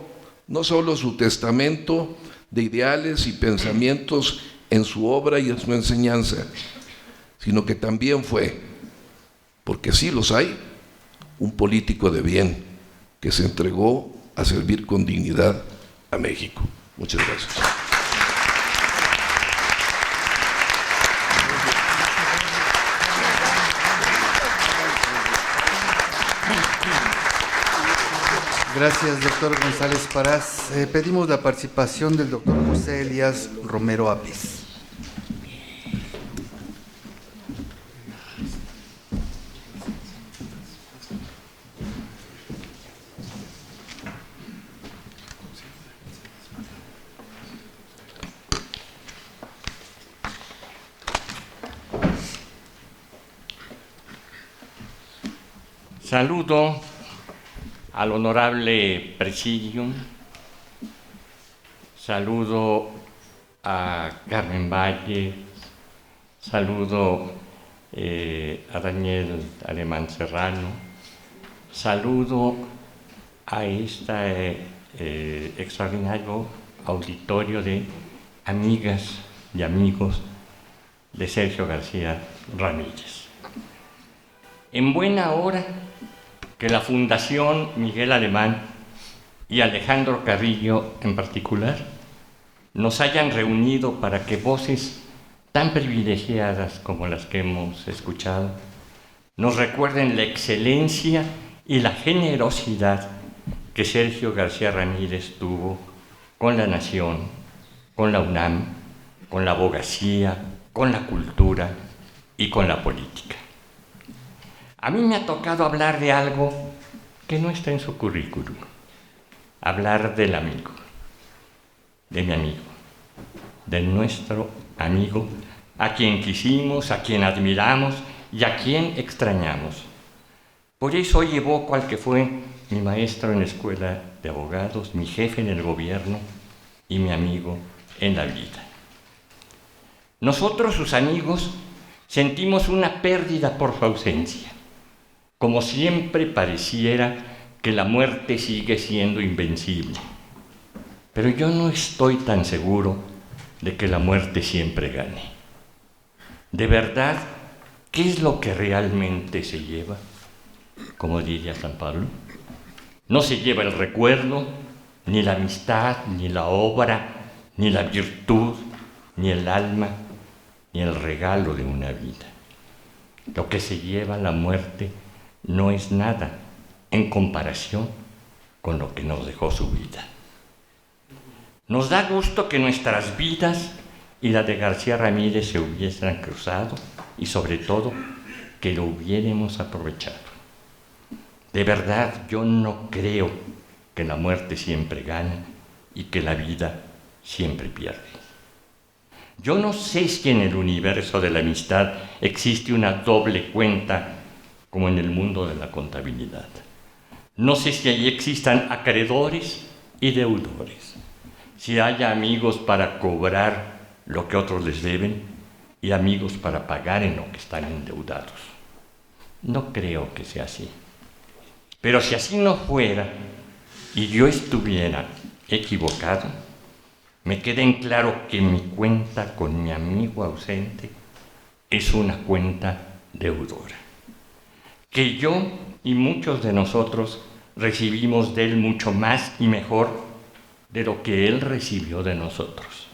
no solo su testamento de ideales y pensamientos en su obra y en su enseñanza, sino que también fue, porque sí los hay, un político de bien que se entregó a servir con dignidad a México. Muchas gracias. Gracias, doctor González Parás. Pedimos la participación del doctor José Elías Romero Apis. Saludo al honorable Presidium, saludo a Carmen Valle, saludo a Daniel Alemán Serrano, saludo a este extraordinario auditorio de amigas y amigos de Sergio García Ramírez. En buena hora que la Fundación Miguel Alemán y Alejandro Carrillo en particular nos hayan reunido para que voces tan privilegiadas como las que hemos escuchado nos recuerden la excelencia y la generosidad que Sergio García Ramírez tuvo con la nación, con la UNAM, con la abogacía, con la cultura y con la política. A mí me ha tocado hablar de algo que no está en su currículum, hablar del amigo. de mi amigo, de nuestro amigo, a quien quisimos, a quien admiramos y a quien extrañamos. Por eso hoy evoco al que fue mi maestro en la escuela de abogados, mi jefe en el gobierno y mi amigo en la vida. Nosotros, sus amigos, sentimos una pérdida por su ausencia. Como siempre pareciera que la muerte sigue siendo invencible. Pero yo no estoy tan seguro de que la muerte siempre gane. De verdad, ¿qué es lo que realmente se lleva? Como diría San Pablo, no se lleva el recuerdo, ni la amistad, ni la obra, ni la virtud, ni el alma, ni el regalo de una vida. Lo que se lleva la muerte no es nada en comparación con lo que nos dejó su vida. Nos da gusto que nuestras vidas y la de García Ramírez se hubiesen cruzado y sobre todo que lo hubiéramos aprovechado. De verdad, yo no creo que la muerte siempre gana y que la vida siempre pierde. Yo no sé si en el universo de la amistad existe una doble cuenta como en el mundo de la contabilidad. No sé si allí existan acreedores y deudores, si haya amigos para cobrar lo que otros les deben y amigos para pagar en lo que están endeudados. No creo que sea así. Pero si así no fuera y yo estuviera equivocado, me queda en claro que mi cuenta con mi amigo ausente es una cuenta deudora. Que yo y muchos de nosotros recibimos de él mucho más y mejor de lo que él recibió de nosotros.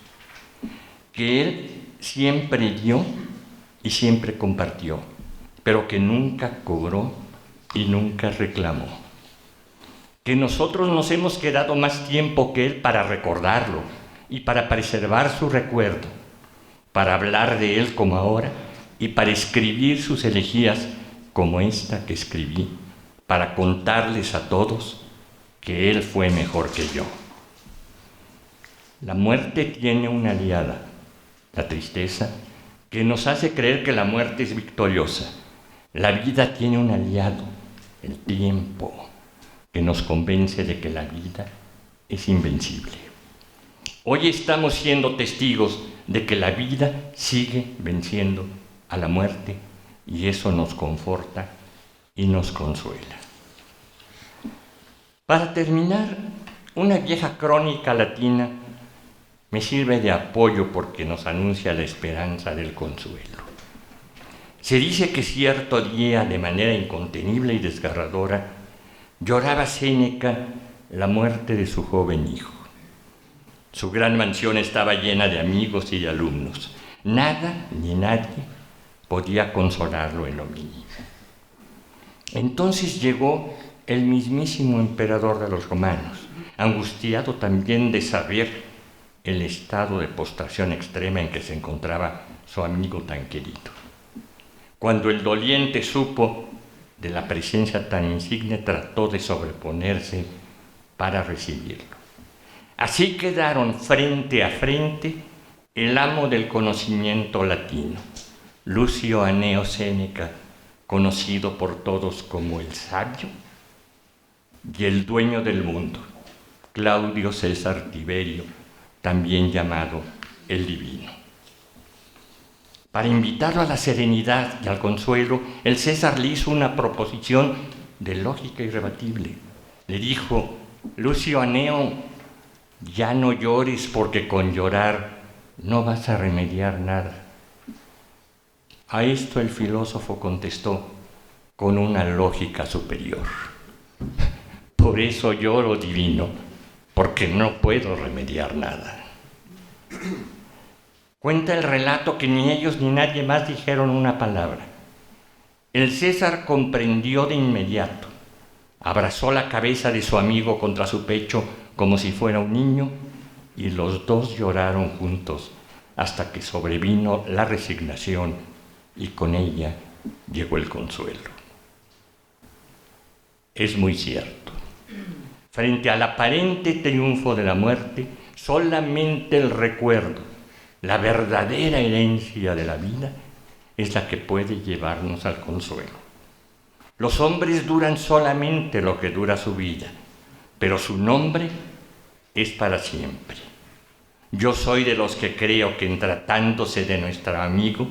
Que él siempre dio y siempre compartió, pero que nunca cobró y nunca reclamó. Que nosotros nos hemos quedado más tiempo que él para recordarlo y para preservar su recuerdo, para hablar de él como ahora y para escribir sus elegías como esta que escribí, para contarles a todos que él fue mejor que yo. La muerte tiene una aliada, la tristeza, que nos hace creer que la muerte es victoriosa. La vida tiene un aliado, el tiempo, que nos convence de que la vida es invencible. Hoy estamos siendo testigos de que la vida sigue venciendo a la muerte y eso nos conforta y nos consuela. Para terminar, una vieja crónica latina me sirve de apoyo porque nos anuncia la esperanza del consuelo. Se dice que cierto día, de manera incontenible y desgarradora, lloraba Séneca la muerte de su joven hijo. Su gran mansión estaba llena de amigos y de alumnos. Nada ni nadie podía consolarlo en lo mínimo. Entonces llegó el mismísimo emperador de los romanos, angustiado también de saber el estado de postración extrema en que se encontraba su amigo tan querido. Cuando el doliente supo de la presencia tan insigne, trató de sobreponerse para recibirlo. Así quedaron frente a frente el amo del conocimiento latino, Lucio Anneo Séneca, conocido por todos como el sabio, y el dueño del mundo, Claudio César Tiberio, también llamado el Divino. Para invitarlo a la serenidad y al consuelo, el César le hizo una proposición de lógica irrebatible. Le dijo: Lucio Anneo, ya no llores porque con llorar no vas a remediar nada. A esto el filósofo contestó con una lógica superior: por eso lloro, Divino, porque no puedo remediar nada. Cuenta el relato que ni ellos ni nadie más dijeron una palabra. El César comprendió de inmediato, abrazó la cabeza de su amigo contra su pecho como si fuera un niño y los dos lloraron juntos hasta que sobrevino la resignación y con ella llegó el consuelo. Es muy cierto. Frente al aparente triunfo de la muerte, solamente el recuerdo, la verdadera herencia de la vida, es la que puede llevarnos al consuelo. Los hombres duran solamente lo que dura su vida, pero su nombre es para siempre. Yo soy de los que creo que en tratándose de nuestro amigo,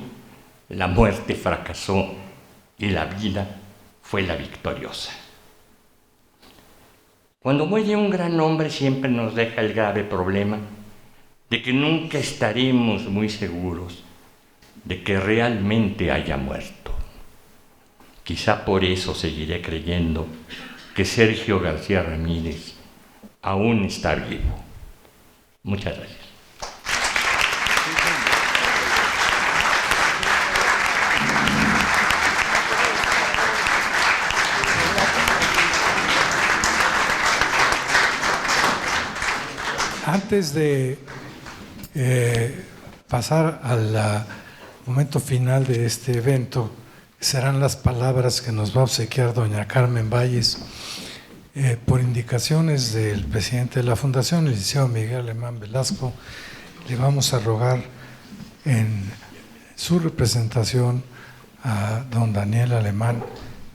la muerte fracasó y la vida fue la victoriosa. Cuando muere un gran hombre siempre nos deja el grave problema de que nunca estaremos muy seguros de que realmente haya muerto. Quizá por eso seguiré creyendo que Sergio García Ramírez aún está vivo. Muchas gracias. Antes de pasar al momento final de este evento, serán las palabras que nos va a obsequiar doña Carmen Valles, por indicaciones del presidente de la Fundación, el licenciado Miguel Alemán Velasco. Le vamos a rogar en su representación a don Daniel Alemán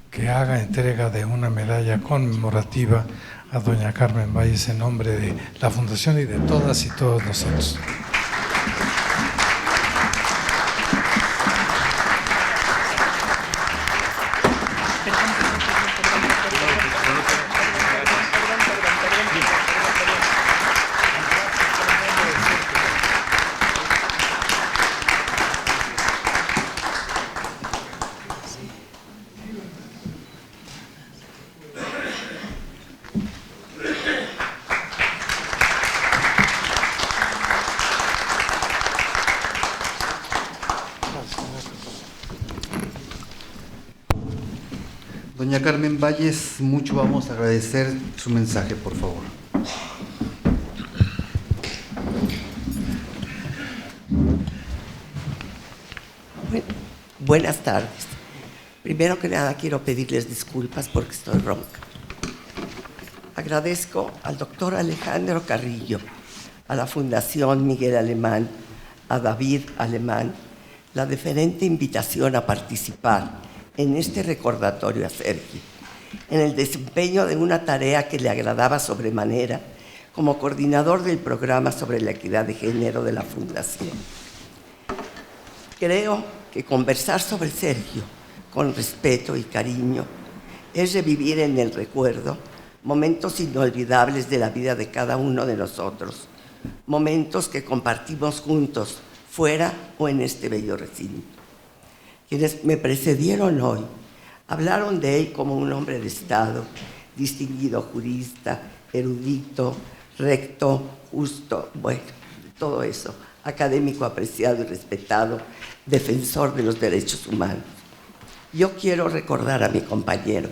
que haga entrega de una medalla conmemorativa a doña Carmen Valles en nombre de la Fundación y de todas y todos nosotros. Doña Carmen Valles, mucho vamos a agradecer su mensaje, por favor. Buenas tardes. Primero que nada quiero pedirles disculpas porque estoy ronca. Agradezco al doctor Alejandro Carrillo, a la Fundación Miguel Alemán, a David Alemán, la deferente invitación a participar en este recordatorio a Sergio, en el desempeño de una tarea que le agradaba sobremanera como coordinador del programa sobre la equidad de género de la Fundación. Creo que conversar sobre Sergio con respeto y cariño es revivir en el recuerdo momentos inolvidables de la vida de cada uno de nosotros, momentos que compartimos juntos, fuera o en este bello recinto. Quienes me precedieron hoy hablaron de él como un hombre de Estado, distinguido jurista, erudito, recto, justo, bueno, todo eso, académico apreciado y respetado, defensor de los derechos humanos. Yo quiero recordar a mi compañero,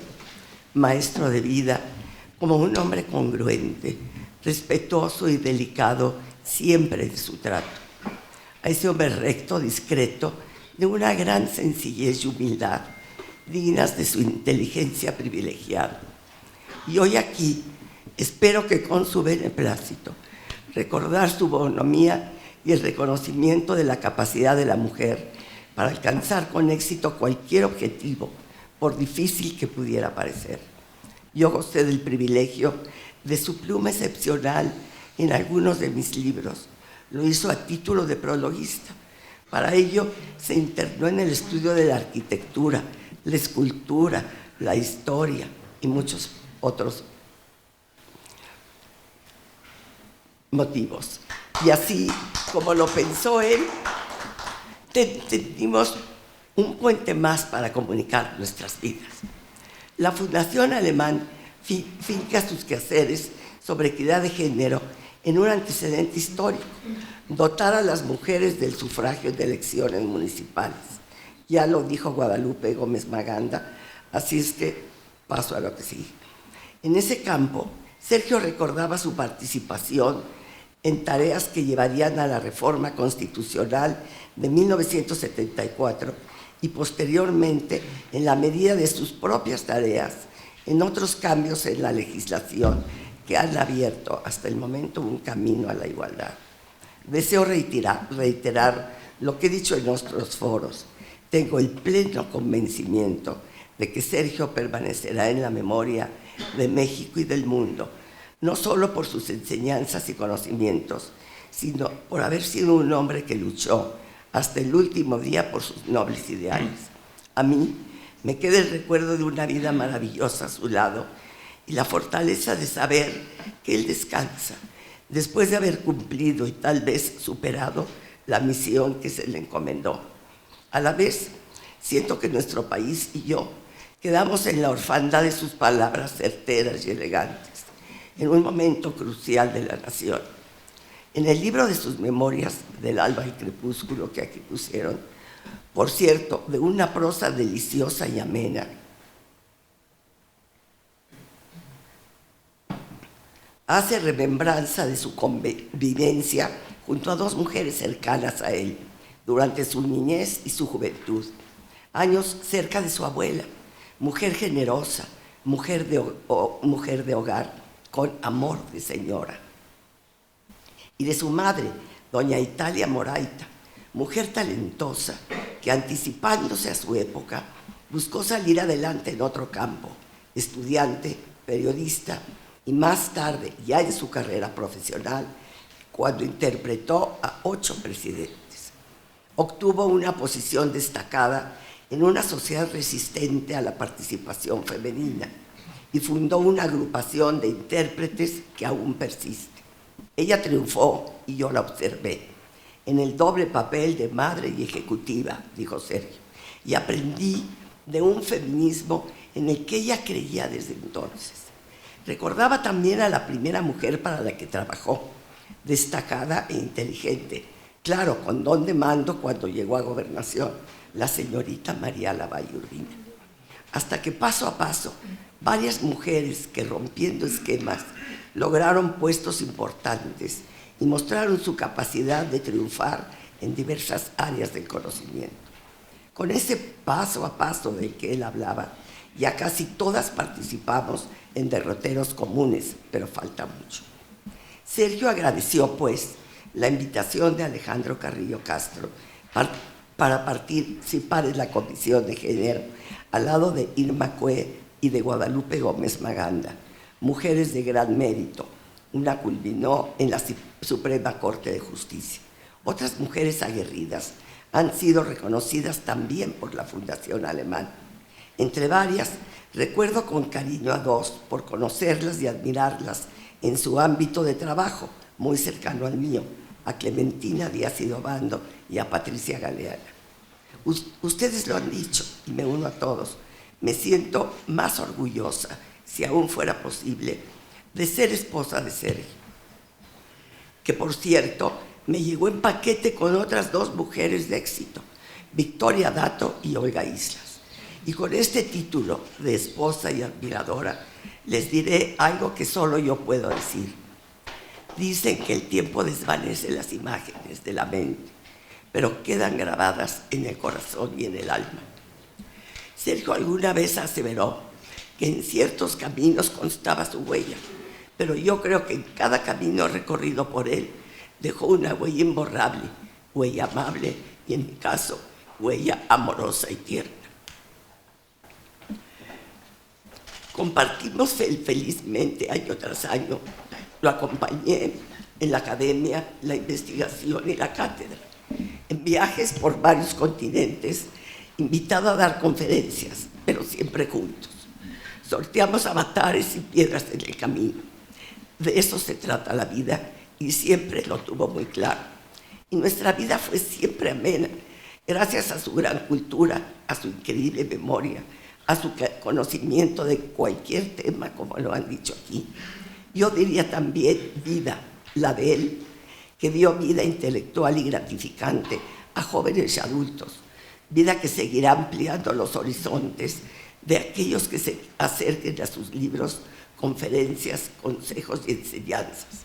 maestro de vida, como un hombre congruente, respetuoso y delicado siempre de su trato. A ese hombre recto, discreto, de una gran sencillez y humildad, dignas de su inteligencia privilegiada. Y hoy aquí, espero que con su beneplácito, recordar su bonomía y el reconocimiento de la capacidad de la mujer para alcanzar con éxito cualquier objetivo, por difícil que pudiera parecer. Yo gocé del privilegio de su pluma excepcional en algunos de mis libros. Lo hizo a título de prologuista. Para ello se internó en el estudio de la arquitectura, la escultura, la historia y muchos otros motivos. Y así como lo pensó él, tenemos un puente más para comunicar nuestras vidas. La Fundación Alemán finca sus quehaceres sobre equidad de género en un antecedente histórico, dotar a las mujeres del sufragio de elecciones municipales. Ya lo dijo Guadalupe Gómez Maganda, así es que paso a lo que sigue. En ese campo, Sergio recordaba su participación en tareas que llevarían a la reforma constitucional de 1974 y posteriormente, en la medida de sus propias tareas, en otros cambios en la legislación que han abierto hasta el momento un camino a la igualdad. Deseo reiterar lo que he dicho en nuestros foros. Tengo el pleno convencimiento de que Sergio permanecerá en la memoria de México y del mundo, no solo por sus enseñanzas y conocimientos, sino por haber sido un hombre que luchó hasta el último día por sus nobles ideales. A mí me queda el recuerdo de una vida maravillosa a su lado y la fortaleza de saber que él descansa después de haber cumplido y tal vez superado la misión que se le encomendó. A la vez, siento que nuestro país y yo quedamos en la orfandad de sus palabras certeras y elegantes, en un momento crucial de la nación. En el libro de sus memorias del alba y crepúsculo que aquí pusieron, por cierto, de una prosa deliciosa y amena, hace remembranza de su convivencia junto a dos mujeres cercanas a él durante su niñez y su juventud, años cerca de su abuela, mujer generosa, mujer de hogar, con amor de señora, y de su madre, doña Italia Moraita, mujer talentosa que, anticipándose a su época, buscó salir adelante en otro campo, estudiante, periodista, y más tarde, ya en su carrera profesional, cuando interpretó a 8 presidentes. Obtuvo una posición destacada en una sociedad resistente a la participación femenina y fundó una agrupación de intérpretes que aún persiste. Ella triunfó y yo la observé en el doble papel de madre y ejecutiva, dijo Sergio, y aprendí de un feminismo en el que ella creía desde entonces. Recordaba también a la primera mujer para la que trabajó, destacada e inteligente, claro, con don de mando cuando llegó a gobernación, la señorita María Lavalle Urbina. Hasta que paso a paso, varias mujeres que, rompiendo esquemas, lograron puestos importantes y mostraron su capacidad de triunfar en diversas áreas del conocimiento. Con ese paso a paso del que él hablaba, ya casi todas participamos en derroteros comunes, pero falta mucho. Sergio agradeció, pues, la invitación de Alejandro Carrillo Castro para participar en la Comisión de Género, al lado de Irma Cue y de Guadalupe Gómez Maganda, mujeres de gran mérito. Una culminó en la Suprema Corte de Justicia. Otras mujeres aguerridas han sido reconocidas también por la Fundación Alemán. Entre varias, recuerdo con cariño a 2 por conocerlas y admirarlas en su ámbito de trabajo, muy cercano al mío, a Clementina Díaz y Obando y a Patricia Galeana. Ustedes lo han dicho y me uno a todos. Me siento más orgullosa, si aún fuera posible, de ser esposa de Sergio, que por cierto me llegó en paquete con otras 2 mujeres de éxito, Victoria Dato y Olga Islas. Y con este título de esposa y admiradora, les diré algo que solo yo puedo decir. Dicen que el tiempo desvanece las imágenes de la mente, pero quedan grabadas en el corazón y en el alma. Sergio alguna vez aseveró que en ciertos caminos constaba su huella, pero yo creo que en cada camino recorrido por él dejó una huella imborrable, huella amable y, en mi caso, huella amorosa y tierna. Compartimos felizmente año tras año. Lo acompañé en la academia, la investigación y la cátedra, en viajes por varios continentes, invitado a dar conferencias, pero siempre juntos. Sorteamos avatares y piedras en el camino. De eso se trata la vida y siempre lo tuvo muy claro. Y nuestra vida fue siempre amena, gracias a su gran cultura, a su increíble memoria, a su conocimiento de cualquier tema, como lo han dicho aquí. Yo diría también vida, la de él, que dio vida intelectual y gratificante a jóvenes y adultos, vida que seguirá ampliando los horizontes de aquellos que se acerquen a sus libros, conferencias, consejos y enseñanzas.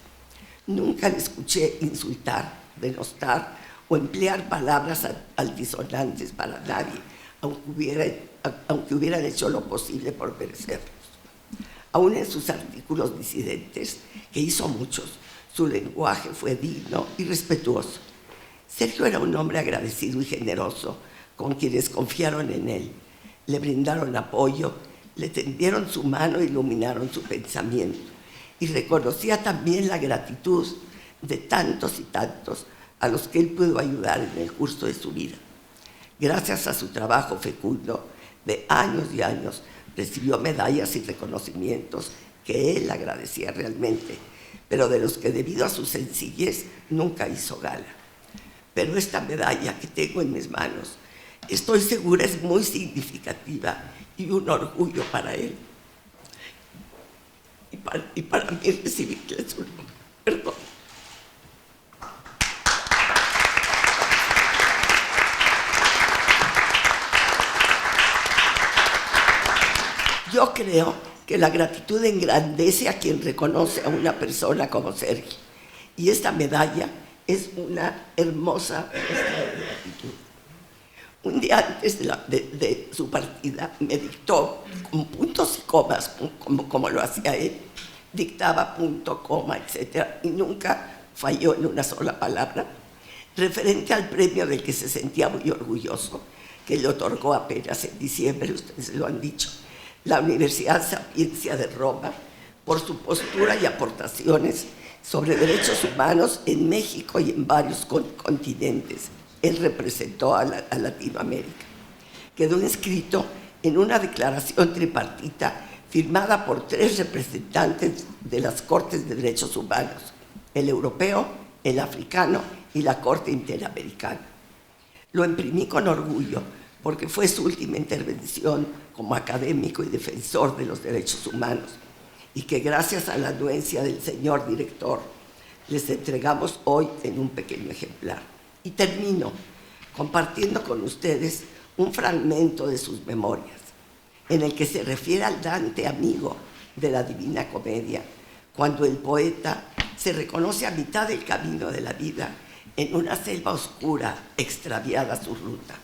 Nunca le escuché insultar, denostar o emplear palabras altisonantes para nadie, aunque hubieran hecho lo posible por merecerlos. Aún en sus artículos disidentes, que hizo muchos, su lenguaje fue digno y respetuoso. Sergio era un hombre agradecido y generoso con quienes confiaron en él, le brindaron apoyo, le tendieron su mano e iluminaron su pensamiento, y reconocía también la gratitud de tantos y tantos a los que él pudo ayudar en el curso de su vida. Gracias a su trabajo fecundo de años y años, recibió medallas y reconocimientos que él agradecía realmente, pero de los que debido a su sencillez nunca hizo gala. Pero esta medalla que tengo en mis manos, estoy segura es muy significativa y un orgullo para él. Y para mí recibirle su perdón. Yo creo que la gratitud engrandece a quien reconoce a una persona como Sergio. Y esta medalla es una hermosa muestra de gratitud. Un día antes de su partida me dictó con puntos y comas, como lo hacía él. Dictaba punto, coma, etc. Y nunca falló en una sola palabra. Referente al premio del que se sentía muy orgulloso, que le otorgó apenas en diciembre, ustedes lo han dicho, la Universidad Sapienza de Roma, por su postura y aportaciones sobre derechos humanos en México y en varios continentes. Él representó a Latinoamérica. Quedó inscrito en una declaración tripartita firmada por 3 representantes de las Cortes de Derechos Humanos, el europeo, el africano y la Corte Interamericana. Lo imprimí con orgullo porque fue su última intervención como académico y defensor de los derechos humanos, y que gracias a la anuencia del señor director les entregamos hoy en un pequeño ejemplar. Y termino compartiendo con ustedes un fragmento de sus memorias, en el que se refiere al Dante amigo de la Divina Comedia, cuando el poeta se reconoce a mitad del camino de la vida en una selva oscura, extraviada su ruta.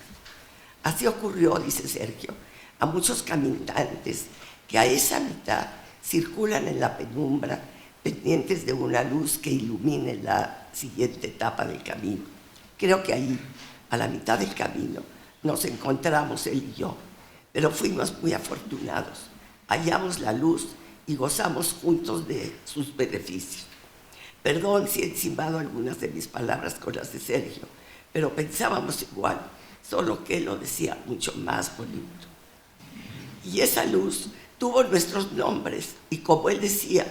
Así ocurrió, dice Sergio, a muchos caminantes que a esa mitad circulan en la penumbra, pendientes de una luz que ilumine la siguiente etapa del camino. Creo que ahí, a la mitad del camino, nos encontramos él y yo, pero fuimos muy afortunados. Hallamos la luz y gozamos juntos de sus beneficios. Perdón si he encimado algunas de mis palabras con las de Sergio, pero pensábamos igual, solo que él lo decía mucho más bonito. Y esa luz tuvo nuestros nombres, y como él decía,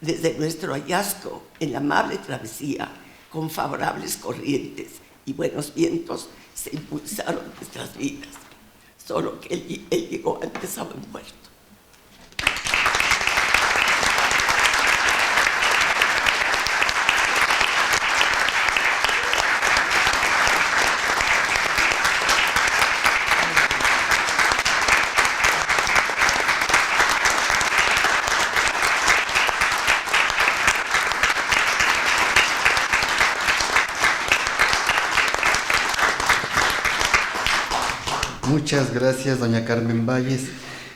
desde nuestro hallazgo en la amable travesía, con favorables corrientes y buenos vientos, se impulsaron nuestras vidas, solo que él llegó antes a buen puerto. Muchas gracias, doña Carmen Valles.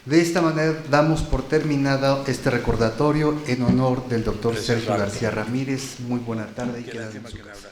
De esta manera damos por terminado este recordatorio en honor del doctor Sergio García Ramírez. Muy buena tarde y quedan en su casa.